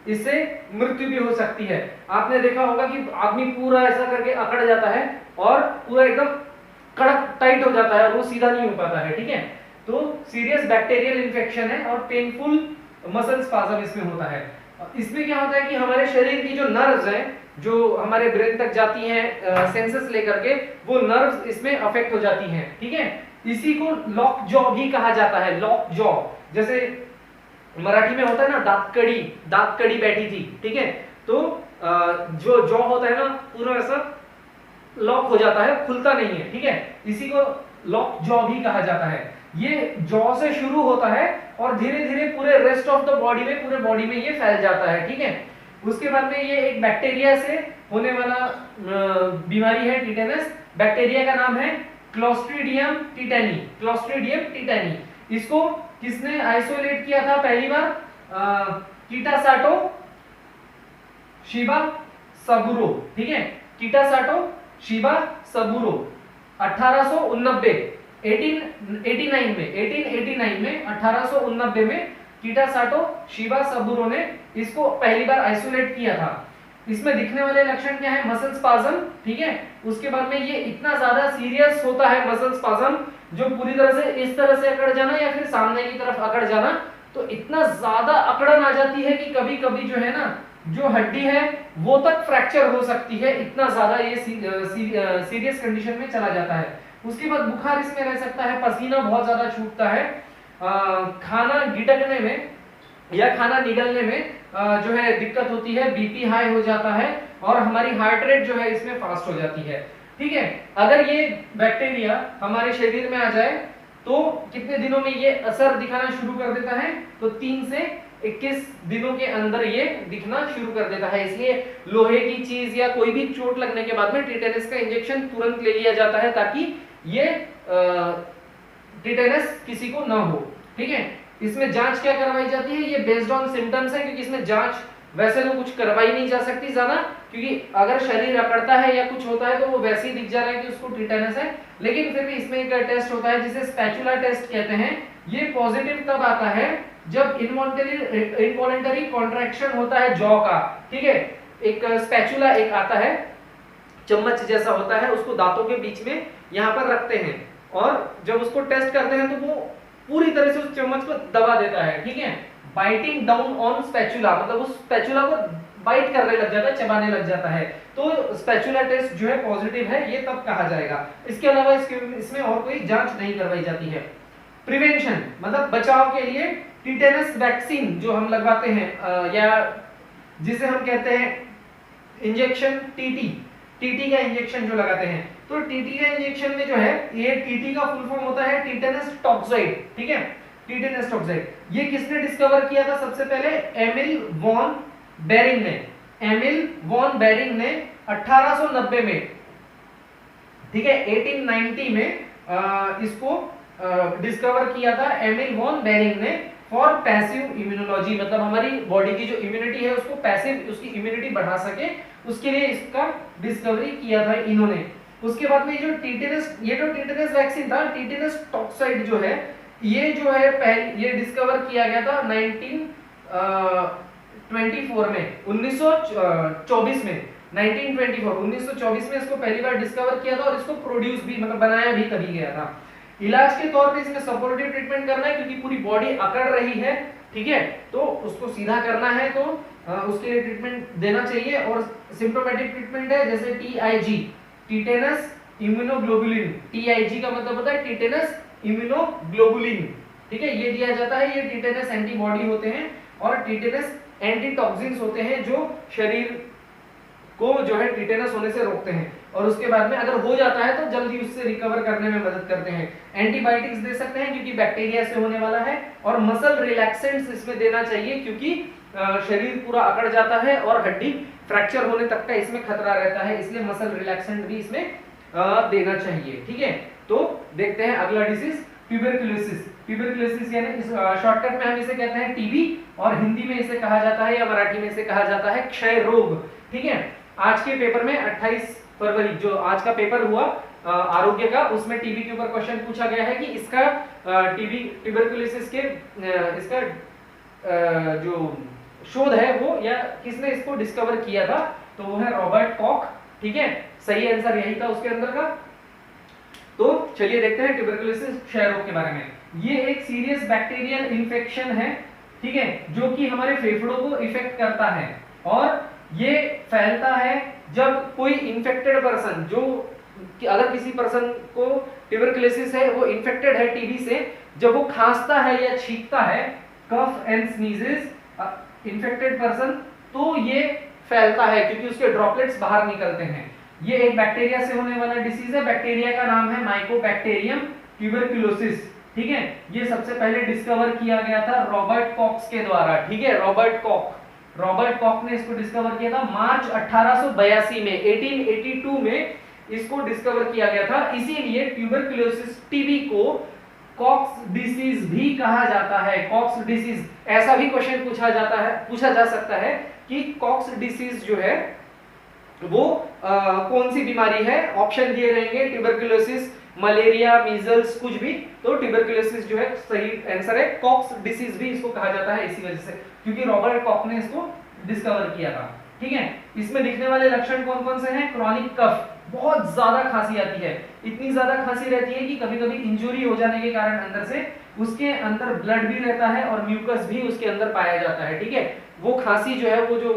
इससे मृत्यु भी हो सकती है। आपने देखा होगा कि आदमी पूरा ऐसा करके अकड़ जाता है और पूरा एकदम कड़क टाइट हो जाता है और वो सीधा नहीं हो पाता है, ठीक है। तो सीरियस बैक्टीरियल इंफेक्शन है और पेनफुल मसल स्पाज्म इसमें होता है। इसमें क्या होता है कि हमारे शरीर की जो नर्व्स हैं जो हमारे ब्रेन तक जाती हैं सेंसस लेकर के, वो नर्व्स इसमें अफेक्ट हो जाती हैं, ठीक है। इसी को लॉक जॉ भी कहा जाता है, लॉक जॉ, जैसे मराठी में होता है ना दांत कड़ी बैठी थी, ठीक है। तो जो जॉ होता है ना पूरा ऐसा लॉक हो जाता है, खुलता नहीं है, ठीक है। इसी को लॉक जॉ भी कहा जाता है। ये जॉ से शुरू होता है और धीरे धीरे पूरे रेस्ट ऑफ द बॉडी में, पूरे बॉडी में ये फैल जाता है, ठीक है। उसके बाद में ये एक बैक्टीरिया से होने वाला बीमारी है टिटेनस। बैक्टीरिया का नाम है क्लोस्ट्रीडियम टिटेनी, क्लोस्ट्रीडियम टिटेनी। इसको किसने आइसोलेट किया था पहली बार, कीटासाटो शिबा सबुरो, ठीक है, कीटासाटो शिबा सबुरो 1889 में 1889 में कीटासाटो शिबा सबुरो ने इसको पहली बार आइसोलेट किया था। इसमें दिखने वाले लक्षण क्या है, मसल स्पाज्म, ठीक है। उसके बाद में ये इतना ज्यादा सीरियस होता है मसल स्पाज्म, जो पूरी तरह से इस तरह से अकड़ जाना या फिर सामने की तरफ अकड़ जाना, तो इतना ज्यादा अकड़न आ जाती है कि कभी कभी जो है ना जो हड्डी है वो तक फ्रैक्चर हो सकती है, इतना ज्यादा ये सीरियस कंडीशन में चला जाता है। उसके बाद बुखार इसमें रह सकता है, पसीना बहुत ज्यादा छूटता है, खाना गिटकने में या खाना निगलने में जो है दिक्कत होती है, बीपी हाई हो जाता है और हमारी हार्ट रेट जो है इसमें फास्ट हो जाती है, ठीक है। अगर ये बैक्टीरिया हमारे शरीर में आ जाए तो कितने दिनों में ये असर दिखाना शुरू कर देता है, तो 3 से 21 दिनों के अंदर ये दिखना शुरू कर देता है। इसलिए लोहे की चीज या कोई भी चोट लगने के बाद में टिटेनस का इंजेक्शन तुरंत ले लिया जाता है ताकि ये टिटेनस किसी को ना हो, ठीक है। इसमें जांच क्या करवाई जाती है, ये बेस्ड ऑन सिम्टम्स है, क्योंकि इसमें जांच वैसे तो कुछ करवाई नहीं जा सकती ज्यादा, क्योंकि अगर शरीर अकड़ता है या कुछ होता है तो वो वैसे ही दिख जा रहा है कि उसको टिटेनस है। लेकिन फिर भी इसमें एक टेस्ट होता है जिसे स्पैचुला टेस्ट कहते हैं। ये पॉजिटिव तब आता है जब इनवॉलंटरी कॉन्ट्रैक्शन होता है जॉ का, ठीक है। एक स्पैचुला एक आता है, चम्मच जैसा होता है, उसको दांतों के बीच में यहाँ पर रखते हैं और जब उसको टेस्ट करते हैं तो वो पूरी तरह से उस चम्मच को दबा देता है, ठीक है। बाइटिंग डाउन ऑन स्पैचुला, मतलब उस स्पैचुला को बाइट करने लग जाता है, चबाने लग जाता है, तो स्पैचुला टेस्ट जो है पॉजिटिव है, ये तब कहा जाएगा। इसके अलावा इसमें और कोई जांच नहीं करवाई जाती है। प्रिवेंशन मतलब बचाव के लिए टिटेनस वैक्सीन जो हम लगवाते हैं या जिसे हम कहते हैं इंजेक्शन टीटी का इंजेक्शन जो लगाते हैं, तो टीटी का इंजेक्शन में जो है ये टीटी का फुल फॉर्म होता है टिटेनस टॉक्साइड, ठीक है, टिटेनस टॉक्साइड। ये किसने डिस्कवर किया था सबसे पहले, एमिल वॉन बेरिंग ने, एमिल वॉन बेरिंग ने 1890 में, ठीक है, 1890 में इसको डिस्कवर किया था एमिल वॉन बेरिंग ने फॉर पैसिव इम्यूनोलॉजी, मतलब हमारी बॉडी की जो इम्यूनिटी है उसको पैसिव, उसकी इम्यूनिटी बढ़ा सके, उसके लिए इसका डिस्कवरी किया था इन्होंने। उसके बाद में ये जो टिटेनस वैक्सीन था, टिटेनस टॉक्साइड जो है ये जो है पहले ये डिस्कवर किया गया था 1924 में, 1924 में 1924 में इसको पहली बार डिस्कवर किया था और इसको प्रोड्यूस भी मतलब बनाया भी तभी गया था। इलाज के तौर पे इसमें सपोर्टिव ट्रीटमेंट करना है क्योंकि पूरी बॉडी अकड़ रही है, ठीक है, तो उसको सीधा करना है, तो उसके लिए ट्रीटमेंट देना चाहिए। और सिम्प्टोमेटिक ट्रीटमेंट है जैसे टीआईजी, टीटेनस इम्यूनोग्लोबुलिन, टीआईजी का मतलब होता है टीटेनस इम्यूनोग्लोबुलिन, ठीक है, ये दिया जाता है। ये टीटेनस एंटीबॉडी होते हैं और टीटेनस एंटीटॉक्सिन्स होते हैं जो शरीर को जो है टीटेनस होने से रोकते हैं, और उसके बाद में अगर हो जाता है तो जल्दी उससे रिकवर करने में मदद करते हैं। एंटीबायोटिक्स दे सकते हैं क्योंकि बैक्टीरिया से होने वाला है, और मसल रिलैक्सेंट्स इसमें देना चाहिए क्योंकि शरीर पूरा अकड़ जाता है और हड्डी फ्रैक्चर होने तक का इसमें खतरा रहता है, इसलिए मसल रिलैक्सेंट भी इसमें देना चाहिए, ठीक है। तो देखते हैं अगला डिसीज ट्यूबरकुलोसिस। ट्यूबरकुलोसिस यानी शॉर्टकट में हम इसे कहते हैं टीबी, और हिंदी में इसे कहा जाता है या मराठी में इसे कहा जाता है क्षय रोग, ठीक है। आज के पेपर में 28 फरवरी जो आज का पेपर हुआ आरोग्य का, उसमें टीबी के ऊपर क्वेश्चन पूछा गया है कि इसका टीबी ट्यूबरकुलोसिस के इसका जो शोध है वो या किसने इसको डिस्कवर किया था, तो वो है रॉबर्ट कॉक, ठीक है, सही आंसर यही था उसके अंदर का। तो चलिए देखते हैं ट्यूबरकुलोसिस क्षय रोग के बारे में। ये एक सीरियस बैक्टीरियल इन्फेक्शन है, ठीक है, जो कि हमारे फेफड़ों को इफेक्ट करता है, और ये फैलता है जब कोई इन्फेक्टेड पर्सन, जो कि अगर किसी पर्सन को ट्यूबरकुलोसिस है, वो इन्फेक्टेड है टीबी से, जब वो खांसता है या छींकता है, cough and sneezes, infected person, तो ये फैलता है क्योंकि उसके ड्रॉपलेट्स बाहर निकलते हैं। ये एक बैक्टीरिया से होने वाला डिसीज है। बैक्टीरिया का नाम है माइकोबैक्टीरियम ट्यूबरकुलोसिस, ठीक है। ये सबसे पहले डिस्कवर किया गया था रॉबर्ट कॉक्स के द्वारा, ठीक है, रॉबर्ट कॉक ने इसको डिस्कवर किया था मार्च 1882 में, 1882 में इसको डिस्कवर किया गया था। इसीलिए ट्यूबरकुलोसिस टीबी को कॉक्स डिसीज भी कहा जाता है। कॉक्स डिसीज, ऐसा भी क्वेश्चन पूछा जा सकता है कि कॉक्स डिसीज जो है वो कौन सी बीमारी है, ऑप्शन दिए रहेंगे ट्यूबरकुलोसिस, मलेरिया, मीजल्स, कुछ भी, तो ट्यूबरकुलोसिस जो है सही आंसर है। कॉक्स डिसीज भी इसको कहा जाता है इसी वजह से, क्योंकि रॉबर्ट कॉक ने इसको डिस्कवर किया था, ठीक है। इसमें दिखने वाले लक्षण कौन कौन से हैं? क्रॉनिक कफ, बहुत ज्यादा खांसी आती है, इतनी ज्यादा खांसी रहती है कि कभी कभी इंजुरी हो जाने के कारण अंदर से उसके अंदर ब्लड भी रहता है और म्यूकस भी उसके अंदर पाया जाता है, ठीक है। वो खांसी जो है, वो जो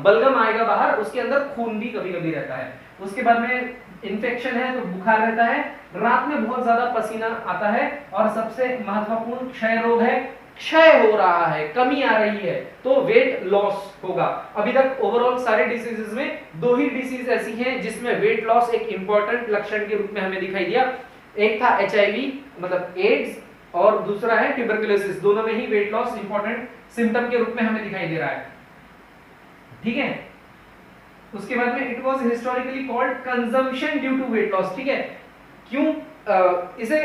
बलगम आएगा बाहर, उसके अंदर खून भी कभी कभी रहता है। उसके बाद में इन्फेक्शन है तो बुखार रहता है, रात में बहुत ज्यादा पसीना आता है, और सबसे महत्वपूर्ण क्षय रोग है, क्षय हो रहा है, कमी आ रही है, तो वेट लॉस होगा। अभी तक ओवरऑल सारे डिसीजेस में 2 ही डिसीज ऐसी हैं जिसमें वेट लॉस एक इंपॉर्टेंट लक्षण के रूप में हमें दिखाई दिया। एक था एचआईवी मतलब एड्स, और दूसरा है ट्यूबरकुलोसिस। दोनों में ही वेट लॉस इंपॉर्टेंट सिम्टम के रूप में हमें दिखाई दे रहा है, ठीक है। उसके बाद में it was historically called consumption due to weight loss, ठीक है। क्यों इसे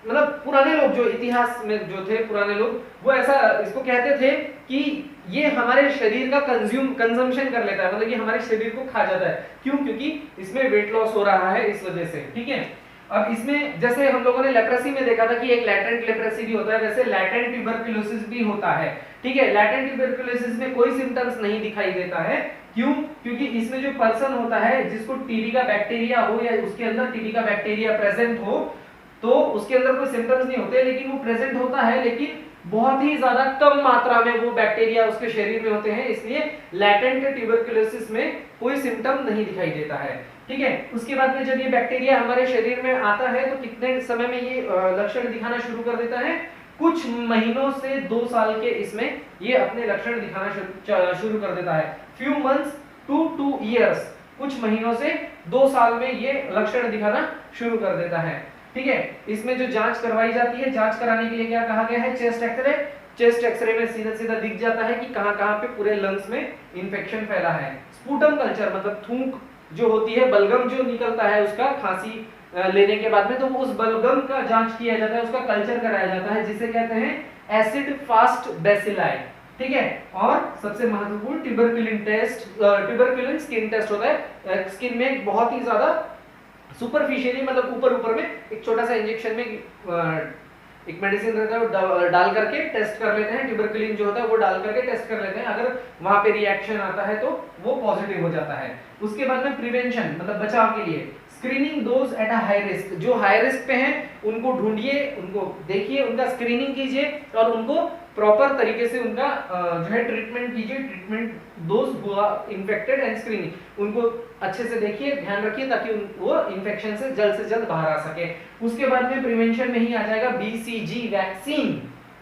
मतलब पुराने लोग जो इतिहास में जो थे पुराने लोग, वो ऐसा इसको कहते थे कि ये हमारे शरीर का कंजम्पशन कर लेता है, मतलब ये हमारे शरीर को खा जाता है। क्यों? क्योंकि इसमें वेट लॉस हो रहा है इस वजह से, ठीक है। अब इसमें जैसे हम लोगों ने लेप्रेसी में देखा था कि एक लैटेंट लेप्रेसी भी होता है, वैसे लैटेंट ट्यूबरकुलोसिस भी होता है, ठीक है। लैटेंट ट्यूबरकुलोसिस में कोई सिम्टम्स नहीं दिखाई देता है। क्यों? क्योंकि इसमें जो पर्सन होता है जिसको टीबी का बैक्टीरिया हो या उसके अंदर टीबी का बैक्टीरिया प्रेजेंट हो, तो उसके अंदर कोई सिम्टम्स नहीं होते, लेकिन वो प्रेजेंट होता है, लेकिन बहुत ही ज्यादा कम मात्रा में वो बैक्टीरिया उसके शरीर में होते हैं, इसलिए लैटेंट ट्यूबरकुलोसिस में कोई सिम्टम नहीं दिखाई देता है, ठीक है। उसके बाद में जब ये बैक्टीरिया हमारे शरीर में आता है तो कितने समय में ये लक्षण दिखाना शुरू कर देता है? कुछ महीनों से 2 साल के इसमें ये अपने लक्षण दिखाना शुरू कर देता है। फ्यू मंथ्स टू 2 इयर्स, कुछ महीनों से 2 साल में ये लक्षण दिखाना शुरू कर देता है, ठीक है। इसमें जो जांच करवाई जाती है, जांच कराने के लिए क्या कहा गया है? Chest x ray. चेस्ट एक्सरे में सीधा सीधा दिख जाता है कि कहां-कहां पे पूरे लंग्स में इंफेक्शन फैला है। स्पूटम कल्चर मतलब थूक जो होती है, बलगम जो निकलता है उसका खांसी लेने के बाद में, तो उस बलगम का जांच किया जाता है, उसका कल्चर कराया जाता है, जिसे कहते हैं एसिड फास्ट बेसिलाई, ठीक है। और सबसे महत्वपूर्ण tuberculin test, tuberculin skin test होता है। स्किन में बहुत ही ज्यादा सुपरफिशियली मतलब ऊपर में एक छोटा सा इंजेक्शन में एक मेडिसिन रहता है, वो डाल करके टेस्ट कर लेते हैं। ट्यूबरकुलिन जो होता है वो डाल करके टेस्ट कर लेते हैं, अगर वहां पे रिएक्शन आता है तो वो पॉजिटिव हो जाता है। उसके बाद में प्रिवेंशन मतलब बचाव के लिए screening those at a high risk, जो हाई रिस्क पे हैं उनको ढूंढिए, उनको देखिए, उनका स्क्रीनिंग कीजिए और उनको प्रॉपर तरीके से उनका जो है ट्रीटमेंट कीजिए। Treatment those who are infected and screening, उनको अच्छे से देखिए, ध्यान रखिए ताकि वो इन्फेक्शन से जल्द बाहर आ सके। उसके बाद में प्रिवेंशन में ही आ जाएगा बीसीजी वैक्सीन,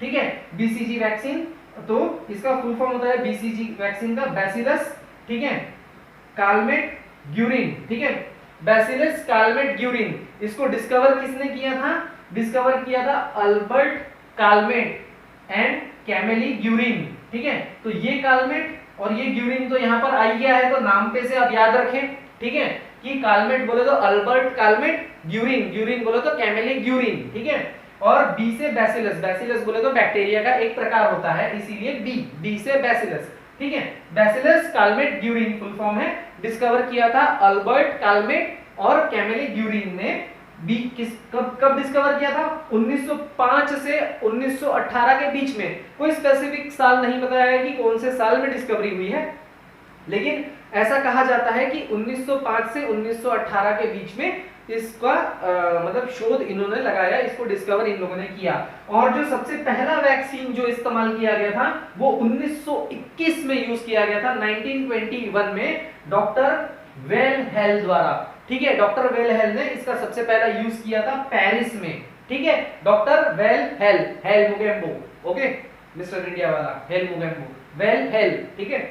ठीक है। बीसीजी वैक्सीन, तो इसका फुल फॉर्म होता है बीसीजी वैक्सीन का बैसिलस, ठीक है, कालमेट ग्यूरिन, ठीक है, बैसिलस कालमेट ग्यूरिन। इसको डिस्कवर किसने किया था? डिस्कवर किया था अल्बर्ट कालमेट एंड कैमेली ग्यूरिन, ठीक है। तो ये कालमेट और ये ग्यूरिन तो यहाँ पर आई गया है, तो नाम पे से आप याद रखें, ठीक है, कि कालमेट बोले तो अल्बर्ट कालमेट, ग्यूरिन, ग्यूरिन बोले तो कैमेली ग्यूरिन, ठीक है। और बी से बैसिलस, बैसिलस बोले तो बैक्टीरिया का एक प्रकार होता है, इसीलिए बी से बैसिलस, ठीक है। Bacillus Calmette Guérin full form है, डिस्कवर किया था अल्बर्ट कालमेट और कैमेली ग्यूरिन ने। कब डिस्कवर किया था? 1905 से 1918 के बीच में। कोई स्पेसिफिक साल नहीं बताया है कि कौन से साल में डिस्कवरी हुई है, लेकिन ऐसा कहा जाता है कि 1905 से 1918 के बीच में इसका मतलब शोध इन्होंने लगाया, इसको डिस्कवर इन लोगों ने किया। और जो सबसे पहला वैक्सीन जो इस्तेमाल किया गया था वो 1921 में यूज किया गया था, 1921 में डॉक्टर वेल हेल द्वारा, ठीक है। डॉक्टर वेल हेल ने इसका सबसे पहला यूज किया था पेरिस में, ठीक है। Doctor well hello, hello Mogambo, okay, mister India वाला हेल मुगेम्बो, वेल हेल, ठीक है।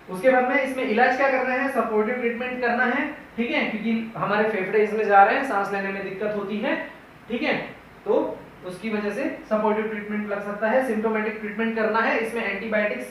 उसके बाद में इसमें इलाज क्या करना है? सपोर्टिव ट्रीटमेंट करना है, ठीक है, क्योंकि हमारे फेफड़े इसमें जा रहे हैं, सांस लेने में दिक्कत होती है, ठीक है, तो उसकी वजह से सपोर्टिव ट्रीटमेंट लग सकता है। सिम्प्टोमेटिक ट्रीटमेंट करना है, इसमें एंटीबायोटिक्स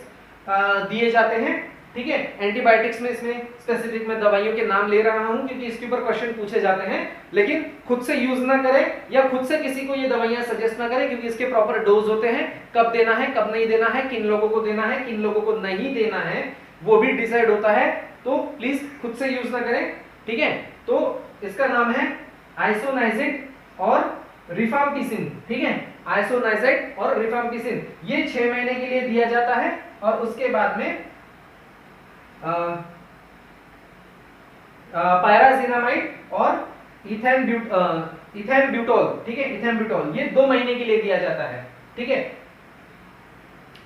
दिए जाते हैं, ठीक है। एंटीबायोटिक्स में इसमें स्पेसिफिक मैं दवाइयों के नाम ले रहा हूं क्योंकि इसके ऊपर क्वेश्चन पूछे जाते हैं, लेकिन खुद से यूज ना करें या खुद से किसी को ये दवाइयां सजेस्ट ना करें, क्योंकि इसके प्रॉपर डोज होते हैं, कब देना है, कब नहीं देना है, किन लोगों को देना है, किन लोगों को नहीं देना है, वो भी डिसाइड होता है, तो प्लीज खुद से यूज ना करें, ठीक है। तो इसका नाम है आइसोनाइजिड और रिफाम्पिसिन, ठीक है, आइसोनाइजिड और रिफाम्पिसिन, ये 6 महीने के लिए दिया जाता है। और उसके बाद में पायराजिनामाइड और इथेनब्यूटोल, ठीक है, इथेनब्यूटोल, ये 2 महीने के लिए दिया जाता है, ठीक है।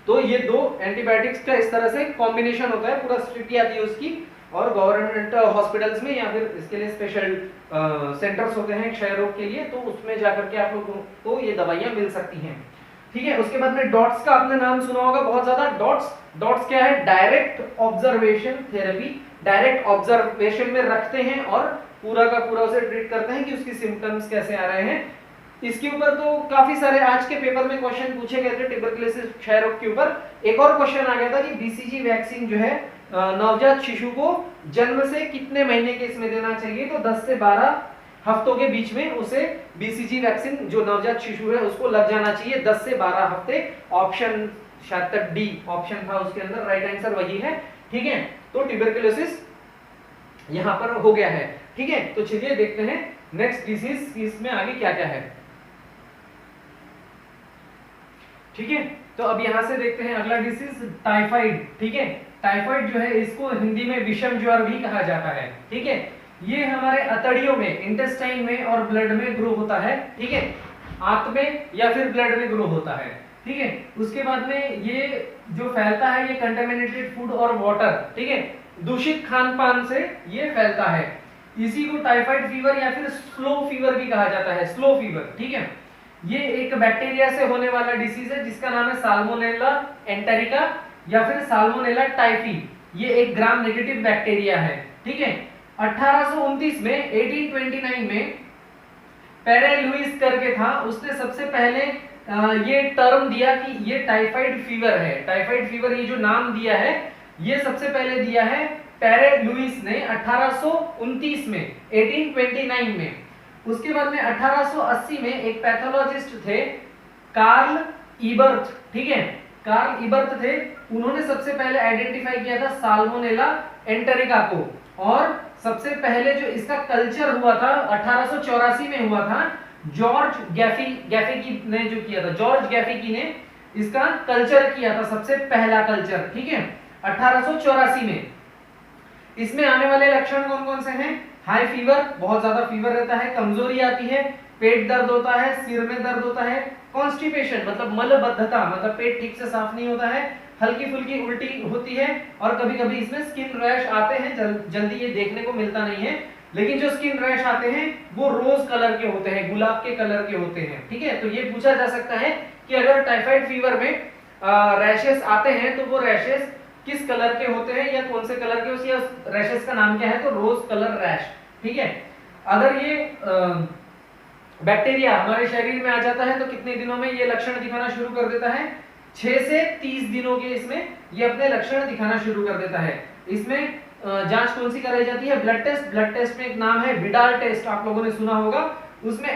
तो ये 2 एंटीबायोटिक्स का इस तरह से कॉम्बिनेशन होता है, पूरा स्ट्रिक्टली आती है उसकी। और गवर्नमेंट हॉस्पिटल्स में या फिर इसके लिए स्पेशल सेंटर्स होते हैं क्षय रोग के लिए, तो उसमें जाकर के आप लोगों को ये दवाइयां मिल सकती हैं, ठीक है। उसके बाद में डॉट्स का आपने नाम सुना होगा बहुत ज्यादा। डॉट्स क्या है? Direct observation therapy, direct observation में रखते हैं और पूरा का पूरा उसे ट्रीट करते हैं कि उसकी सिम्टम्स कैसे आ रहे हैं। इसके ऊपर तो काफी सारे आज के पेपर में क्वेश्चन पूछे गए थे ट्यूबरकुलोसिस क्षय रोग के ऊपर। एक और क्वेश्चन आ गया था कि बीसीजी वैक्सीन जो है नवजात शिशु को जन्म से कितने महीने के इसमें देना चाहिए, तो 10 से 12 हफ्तों के बीच में उसे बीसीजी वैक्सीन जो नवजात शिशु है उसको लग जाना चाहिए, 10 से 12 हफ्ते। ऑप्शन शायद तक डी ऑप्शन था उसके अंदर, राइट आंसर वही है, ठीक है। तो ट्यूबरकुलोसिस यहां पर हो गया है, ठीक है। तो चलिए देखते हैं नेक्स्ट डिसीज इसमें आगे क्या क्या है, ठीक है। तो अब यहां से देखते हैं अगला डिसीज टाइफाइड, ठीक है। टाइफाइड जो है इसको हिंदी में विषम ज्वर भी कहा जाता है, ठीक है। ये हमारे अतड़ियों में, इंटेस्टाइन में और ब्लड में ग्रो होता है, ठीक है, आंत में या फिर ब्लड में ग्रो होता है, ठीक है। उसके बाद में ये जो फैलता है ये कंटेमिनेटेड फूड और वाटर, ठीक है, दूषित खान पान से ये फैलता है। इसी को टाइफाइड फीवर या फिर स्लो फीवर भी कहा जाता है, स्लो फीवर, ठीक है। ये एक बैक्टीरिया से होने वाला डिसीज है जिसका नाम है साल्मोनेला एंटेरिका या फिर साल्मोनेला टाइफी। ये एक ग्राम नेगेटिव बैक्टीरिया है, ठीक है। 1829 में 1829 में पेरे लुइस करके था, उसने सबसे पहले ये टर्म दिया कि ये टाइफाइड फीवर है। टाइफाइड फीवर ये जो नाम दिया है ये सबसे पहले दिया है पेरे लुइस ने 1829 में, 1829 में। उसके बाद में 1880 में एक पैथोलॉजिस्ट थे कार्ल इबर्थ, ठीक है, कार्ल इबर्थ थे, उन्होंने सबसे पहले आइडेंटिफाई किया था साल्मोनेला एंटेरिका को। और सबसे पहले जो इसका कल्चर हुआ था 1884 में हुआ था, जॉर्ज गैफिकी ने जो किया था, जॉर्ज गैफिकी ने इसका कल्चर किया था, सबसे पहला कल्चर, ठीक है, 1884 में। इसमें आने वाले लक्षण कौन कौन से हैं? हाई फीवर, बहुत ज्यादा फीवर रहता है, कमजोरी आती है, पेट दर्द होता है, सिर में दर्द होता है, कॉन्स्टिपेशन मतलब मलबद्धता, मतलब पेट ठीक से साफ नहीं होता है, हल्की फुल्की उल्टी होती है, और कभी कभी इसमें स्किन रैश आते हैं, जल्दी ये देखने को मिलता नहीं है, लेकिन जो स्किन रैश आते हैं वो रोज कलर के होते हैं, गुलाब के कलर के होते हैं, ठीक है। तो ये पूछा जा सकता है कि अगर टाइफाइड फीवर में रैशेस आते हैं तो वो रैशेस किस कलर के होते हैं या कौन से कलर के, उस रैशेस का नाम क्या है, तो रोज कलर रैश, ठीक है। अगर ये बैक्टीरिया हमारे शरीर में आ जाता है तो कितने दिनों में ये लक्षण दिखाना शुरू कर देता है, 6 से 30 दिनों के इसमें ये अपने लक्षण दिखाना शुरू कर देता है। इसमें जांच कौन सी कराई जाती है, ब्लड टेस्ट। ब्लड टेस्ट में एक नाम है विडाल टेस्ट, आप लोगों ने सुना होगा। उसमें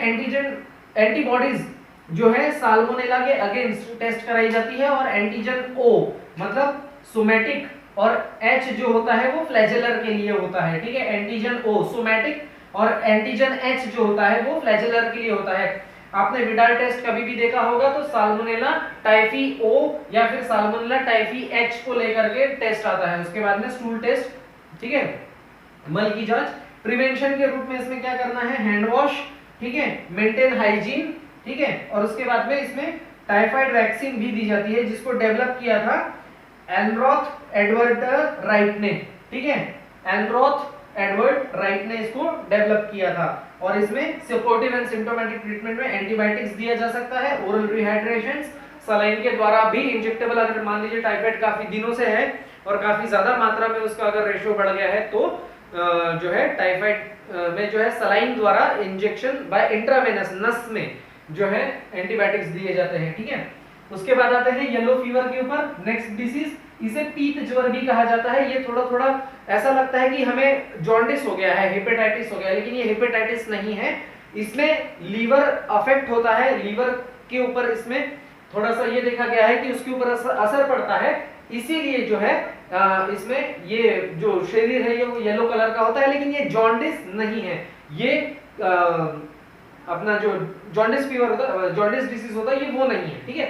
एंटीबॉडीज जो है साल्मोनेला के अगेंस्ट टेस्ट कराई जाती है, और एंटीजन ओ मतलब सोमैटिक और एच जो होता है वो फ्लैजेलर के लिए होता है, ठीक है। एंटीजन ओ सोमैटिक और एंटीजन एच जो होता है वो फ्लैजेलर के लिए होता है। आपने विडाल टेस्ट कभी भी देखा होगा तो साल्मोनेला टाइफी ओ या फिर साल्मोनेला टाइफी एच को लेकर के टेस्ट आता है। उसके बाद में स्टूल टेस्ट, ठीक है, मल की जांच। प्रिवेंशन के रूप में इसमें क्या करना है, हैंड वॉश, ठीक है, मेंटेन हाइजीन, ठीक है। और उसके बाद में इसमें टाइफाइड वैक्सीन भी दी जाती है जिसको डेवलप किया था एलरोथ एडवर्ड राइट ने, ठीक है, एलरोथ एडवर्ड राइट ने इसको डेवलप किया था। और इसमें सपोर्टिव एंड सिम्प्टोमेटिक ट्रीटमेंट में एंटीबायोटिक्स दिया जा सकता है, ओरल रिहाइड्रेशन, सलाइन के द्वारा भी, इंजेक्टेबल। अगर मान लीजिए टाइफाइड काफी दिनों से है और काफी ज्यादा मात्रा में उसका अगर रेशियो बढ़ गया है तो जो है टाइफाइड में जो है सलाइन द्वारा इंजेक्शन बाय इंट्रावेनस नस में जो है एंटीबायोटिक्स दिए जाते हैं, ठीक है। उसके बाद आते हैं येलो फीवर के ऊपर। नेक्स्ट डिसीज, इसे पीत ज्वर भी कहा जाता है। ये थोड़ा थोड़ा ऐसा लगता है कि हमें जॉन्डिस हो गया है, हेपेटाइटिस हो गया है, लेकिन ये हेपेटाइटिस नहीं है। इसमें लीवर अफेक्ट होता है, लीवर के ऊपर इसमें थोड़ा सा ये देखा गया है कि उसके ऊपर असर पड़ता है, इसीलिए जो है इसमें ये जो शरीर है ये वो येलो कलर का होता है, लेकिन ये जॉन्डिस नहीं है। ये अपना जो जॉन्डिस फीवर होता है, जॉन्डिस डिसीज होता है, ये वो नहीं है, ठीक है।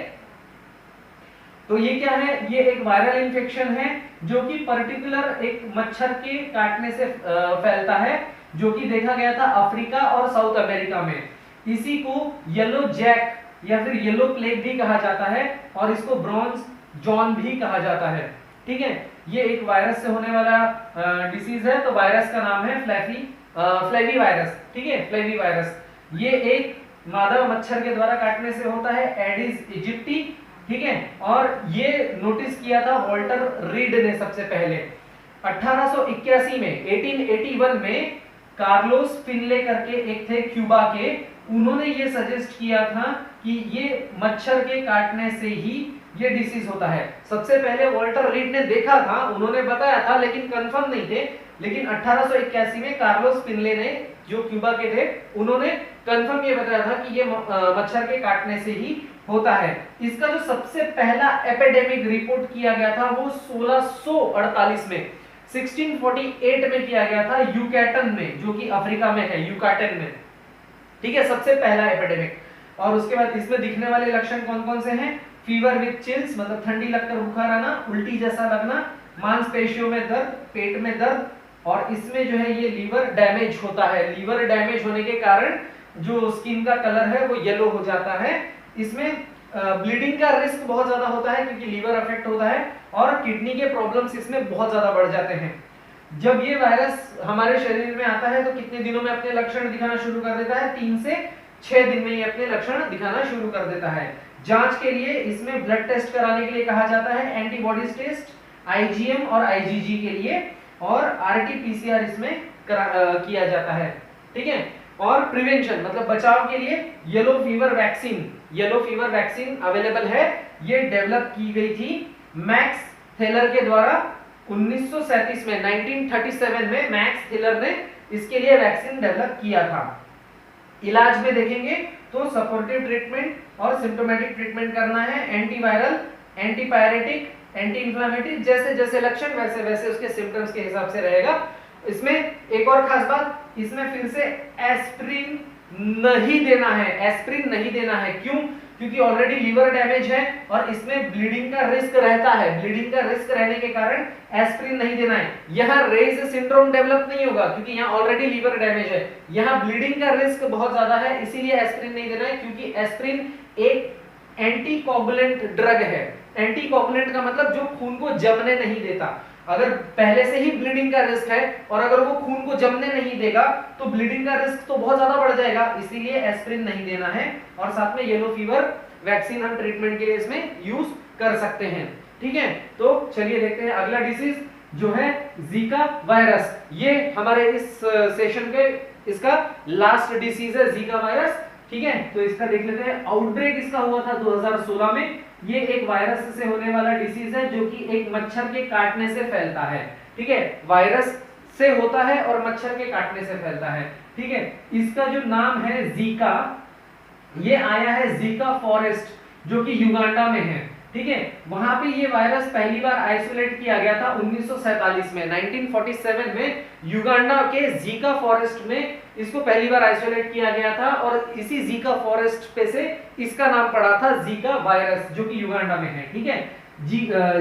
तो ये क्या है, ये एक वायरल इन्फेक्शन है जो कि पर्टिकुलर एक मच्छर के काटने से फैलता है, जो कि देखा गया था अफ्रीका और साउथ अमेरिका में। इसी को येलो जैक या फिर येलो प्लेग भी कहा जाता है, और इसको ब्रॉन्ज जॉन भी कहा जाता है, ठीक है। ये एक वायरस से होने वाला डिसीज है। तो वायरस का नाम है फ्लेवी वायरस, ठीक है, फ्लेवी वायरस। ये एक मादा मच्छर के द्वारा काटने से होता है, एडिस इजिप्टी, ठीक है। और ये नोटिस किया था वॉल्टर रीड ने सबसे पहले 1881 में, 1881 में कार्लोस फिनले करके एक थे क्यूबा के, उन्होंने ये सजेस्ट किया था कि ये मच्छर के काटने से ही ये डिसीज होता है। सबसे पहले वॉल्टर रीड ने देखा था, उन्होंने बताया था, लेकिन कंफर्म नहीं थे। लेकिन 1881 में कार्लोस फिनले ने, जो क्यूबा के थे, उन्होंने कंफर्म ये बताया था कि ये मच्छर के काटने से ही होता है। इसका जो सबसे पहला एपिडेमिक रिपोर्ट किया गया था वो 1648 में, 1648 में किया गया था यूकैटन में, जो कि अफ्रीका में है, यूकाटन में, ठीक है, सबसे पहला एपिडेमिक। और उसके बाद इसमें दिखने वाले लक्षण कौन कौन से हैं, फीवर विद चिल्स मतलब ठंडी लगकर बुखार आना, उल्टी जैसा लगना, मांसपेशियों में दर्द, पेट में दर्द, और इसमें जो है ये लीवर डैमेज होता है। लीवर डैमेज होने के कारण जो स्किन का कलर है वो येलो हो जाता है। इसमें ब्लीडिंग का रिस्क बहुत ज्यादा होता है क्योंकि लीवर अफेक्ट होता है, और किडनी के प्रॉब्लम्स इसमें बहुत ज्यादा बढ़ जाते हैं। जब ये वायरस हमारे शरीर में आता है तो कितने दिनों में अपने लक्षण दिखाना शुरू कर देता है, 3 से 6 दिन में ये अपने लक्षण दिखाना शुरू कर देता है। जांच के लिए इसमें ब्लड टेस्ट कराने के लिए कहा जाता है, एंटीबॉडीज टेस्ट, आईजीएम और आईजीजी के लिए, और आरटी-पीसीआर इसमें किया जाता है, ठीक है। और प्रिवेंशन मतलब बचाव के लिए येलो फीवर वैक्सीन अवेलेबल है। ये डेवलप की गई थी मैक्स थेलर के द्वारा 1937 में, 1937 में मैक्स थेलर ने इसके लिए वैक्सीन डेवलप किया था। इलाज में देखेंगे तो सपोर्टिव ट्रीटमेंट और सिम्प्टोमेटिक ट्रीटमेंट करना है, एंटीवायरल, एंटीपायरेटिक, एंटी इंफ्लेमेटरी, जैसे जैसे लक्षण वैसे वैसे उसके सिम्टम्स के हिसाब से रहेगा। इसमें एक और खास बात, इसमें फिर से एस्प्रिन नहीं देना है, एस्प्रिन नहीं देना है। क्यों? क्योंकि ऑलरेडी लीवर डैमेज है और इसमें ब्लीडिंग का रिस्क रहता है। ब्लीडिंग का रिस्क रहने के कारण एस्प्रिन नहीं देना है। यहाँ रेज सिंड्रोम डेवलप नहीं होगा क्योंकि यहाँ ऑलरेडी लीवर डैमेज है। यहाँ ब्लीडिंग का रिस्क बहुत ज्यादा है, इसीलिए एस्प्रिन नहीं देना है, क्योंकि एस्प्रिन एक एंटीकोगुलेंट ड्रग है। एंटीकोगुलेंट का मतलब जो खून को जमने नहीं देता। अगर पहले से ही ब्लीडिंग का रिस्क है और अगर वो खून को जमने नहीं देगा तो ब्लीडिंग का रिस्क तो बहुत ज्यादा बढ़ जाएगा, इसीलिए एस्प्रिन नहीं देना है। और साथ में येलो फीवर वैक्सीन हम ट्रीटमेंट के लिए इसमें यूज कर सकते हैं। ठीक है, तो चलिए देखते हैं अगला डिसीज जो है जीका वायरस। ये हमारे इस सेशन के इसका लास्ट डिसीज है जीका वायरस। ठीक है, तो इसका देख लेते हैं। आउटब्रेक इसका हुआ था 2016 में। ये एक वायरस से होने वाला डिसीज है जो कि एक मच्छर के काटने से फैलता है। ठीक है, वायरस से होता है और मच्छर के काटने से फैलता है। ठीक है, इसका जो नाम है जीका, ये आया है जीका फॉरेस्ट जो कि युगांडा में है। ठीक है, वहां पे ये वायरस पहली बार आइसोलेट किया गया था 1947 में। 1947 में युगांडा के जीका फॉरेस्ट में इसको पहली बार आइसोलेट किया गया था और इसी जीका फॉरेस्ट पे से इसका नाम पड़ा था जीका वायरस जो कि युगांडा में है। ठीक है,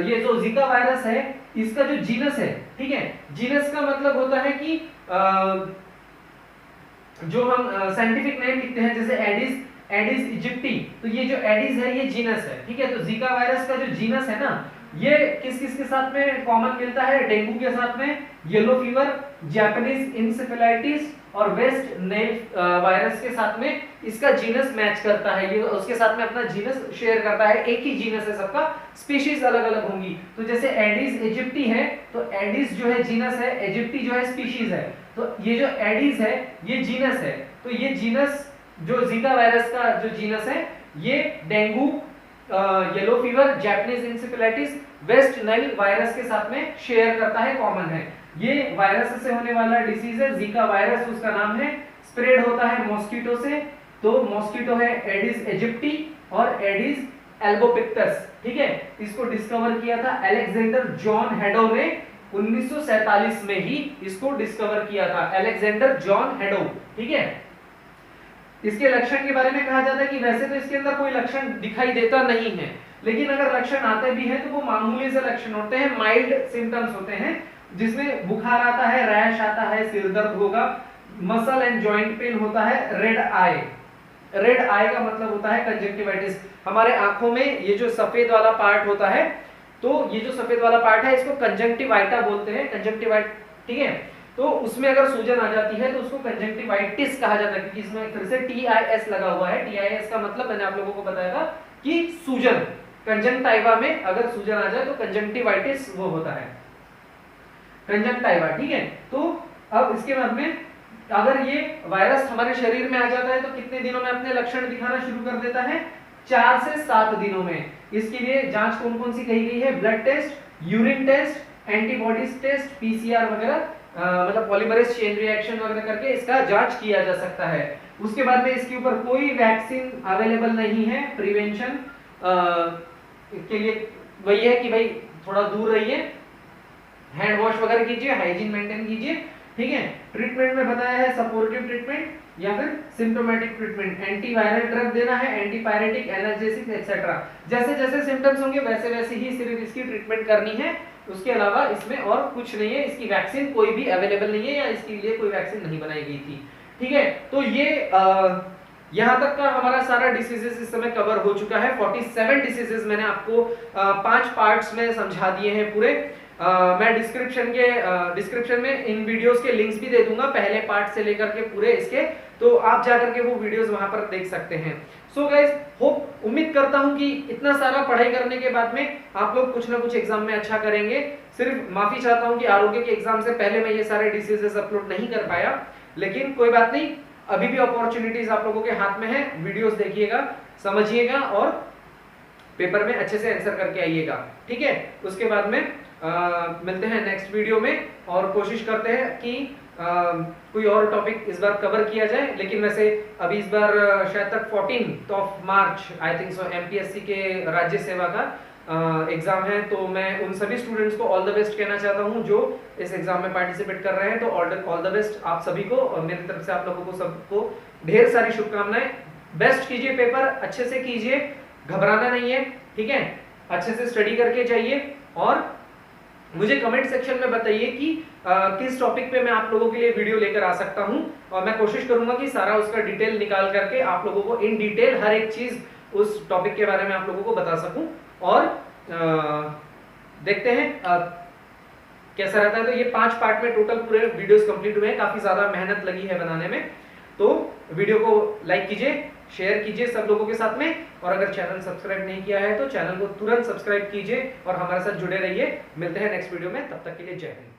ये जो जीका वायरस है इसका जो जीनस है, ठीक है, जीनस का मतलब होता है कि जो हम साइंटिफिक नेम लिखते हैं जैसे एडिस इजिप्टी, तो ये जो एडिस है ये जीनस है। ठीक है, तो जीका वायरस का जो जीनस है ना, ये किस किस के साथ में कॉमन मिलता है? डेंगू के साथ में, येलो फीवर, जापानीज इंसेफेलाइटिस और वेस्ट नाइल वायरस के साथ में इसका जीनस मैच करता है। ये उसके साथ में अपना जीनस शेयर करता है। एक ही जीनस है सबका, स्पीशीज अलग अलग होंगी। तो जैसे एडिस इजिप्टी है तो एडिस जो है जीनस है, इजिप्टी जो है स्पीशीज है। तो ये जो एडिस है ये जीनस है। तो ये जीनस जो जीका वायरस का जो जीनस है ये dengue, yellow fever, Japanese encephalitis, West Nile virus के साथ में शेयर करता है, कॉमन है। ये वायरस से होने वाला डिसीज है जीका वायरस, उसका नाम है। स्प्रेड होता है मॉस्किटो से, तो मॉस्किटो है एडिस इजिप्टी और एडिस एल्बोपिक्टस। ठीक है, इसको डिस्कवर किया था अलेक्जेंडर जॉन हेडो ने 1947 में ही इसको डिस्कवर किया था, अलेक्जेंडर जॉन हेडो। ठीक है, इसके लक्षण के बारे में कहा जाता है कि वैसे तो इसके अंदर कोई लक्षण दिखाई देता नहीं है, लेकिन अगर लक्षण आते भी हैं तो वो मामूली से लक्षण होते हैं, माइल्ड सिम्टम्स होते हैं, जिसमें बुखार आता है, रैश आता है, सिर दर्द होगा, मसल एंड जॉइंट पेन होता है, रेड आई। रेड आई का मतलब होता है कंजक्टिवाइटिस। हमारे आंखों में ये जो सफेद वाला पार्ट होता है, तो ये जो सफेद वाला पार्ट है इसको कंजक्टिवाइटा बोलते हैं, कंजक्टिवाइट। ठीक है, तो उसमें अगर सूजन आ जाती है तो उसको कंजक्टिवाइटिस कहा जाता है, क्योंकि इसमें फिर से TIS लगा हुआ है। TIS का मतलब मैंने आप लोगों को बताया था कि सूजन, कंजक्टिवा में अगर सूजन आ जाए तो कंजक्टिवाइटिस वो होता है, कंजक्टिवा। ठीक है, तो अब इसके बाद में अगर ये वायरस हमारे शरीर में आ जाता है तो कितने दिनों में अपने लक्षण दिखाना शुरू कर देता है? 4 से 7 दिनों में। इसके लिए जांच कौन कौन सी कही गई है? Blood test, urine test, antibodies test, PCR वगैरह, मतलब पॉलीमरेज चेन रिएक्शन वगैरह करके इसका जांच किया जा सकता है। उसके बाद में इसके ऊपर कोई वैक्सीन अवेलेबल नहीं है। प्रिवेंशन के लिए वही है कि भाई थोड़ा दूर रहिए, हैंड वॉश वगैरह कीजिए, हाइजीन मेंटेन कीजिए। ठीक है, ट्रीटमेंट में बताया है सपोर्टिव ट्रीटमेंट या फिर सिम्प्टोमेटिक ट्रीटमेंट, एंटीवायरल ड्रग देना है, एंटीपायरेटिक, एनाल्जेसिक एक्सेट्रा। जैसे जैसे सिम्टम्स होंगे वैसे वैसे ही सिर्फ इसकी ट्रीटमेंट करनी है, उसके अलावा इसमें और कुछ नहीं है। इसकी वैक्सीन कोई भी अवेलेबल नहीं है या इसके लिए कोई वैक्सीन नहीं बनाई गई थी। ठीक है, तो ये यहाँ तक का हमारा सारा डिसीजेस इस समय कवर हो चुका है। 47 डिसीजेस मैंने आपको 5 पार्ट्स में समझा दिए हैं पूरे। मैं डिस्क्रिप्शन में इन वीडियोस के लिंक्स भी दे दूंगा, पहले पार्ट से लेकर के पूरे इसके, तो आप जाकर के वो वीडियोस वहां पर देख सकते हैं। सो गाइस, होप, उम्मीद करता हूं कि इतना सारा पढ़ाई करने के बाद में आप लोग कुछ ना कुछ एग्जाम में अच्छा करेंगे। सिर्फ माफी चाहता हूं कि आरोग्य के एग्जाम से पहले मैं ये सारे डिसीजेस अपलोड नहीं कर पाया, लेकिन कोई बात नहीं, अभी भी अपॉर्चुनिटीज आप लोगों के हाथ में है। वीडियोस देखिएगा, समझिएगा और पेपर में अच्छे से आंसर करके आइएगा। ठीक है, उसके बाद में मिलते हैं नेक्स्ट वीडियो में और कोशिश करते हैं कि कोई और टॉपिक इस बार कवर किया जाए। लेकिन वैसे अभी इस बार शायद तक 14 मार्च आई थिंक सो MPSC के राज्य सेवा का एग्जाम है, तो मैं उन सभी स्टूडेंट्स को ऑल द बेस्ट कहना चाहता हूं जो इस एग्जाम में पार्टिसिपेट कर रहे हैं। तो ऑल द बेस्ट आप सभी को, और मेरी तरफ से आप लोगों को सबको ढेर सारी शुभकामनाएं। बेस्ट कीजिए, पेपर अच्छे से कीजिए, घबराना नहीं है, ठीक है, अच्छे से स्टडी करके जाइए और मुझे कमेंट सेक्शन में बताइए कि किस टॉपिक पे मैं आप लोगों के लिए वीडियो लेकर आ सकता हूं और मैं कोशिश करूंगा कि सारा उसका डिटेल निकाल करके आप लोगों को इन डिटेल हर एक चीज उस टॉपिक के बारे में आप लोगों को बता सकूं और देखते हैं कैसा रहता है। तो ये 5 पार्ट में टोटल पूरे वीडियोस कंप्लीट हुए हैं, काफी ज्यादा मेहनत लगी है बनाने में। तो वीडियो को लाइक कीजिए, शेयर कीजिए सब लोगों के साथ में और अगर चैनल सब्सक्राइब नहीं किया है तो चैनल को तुरंत सब्सक्राइब कीजिए और हमारे साथ जुड़े रहिए। मिलते हैं नेक्स्ट वीडियो में, तब तक के लिए जय हिंद।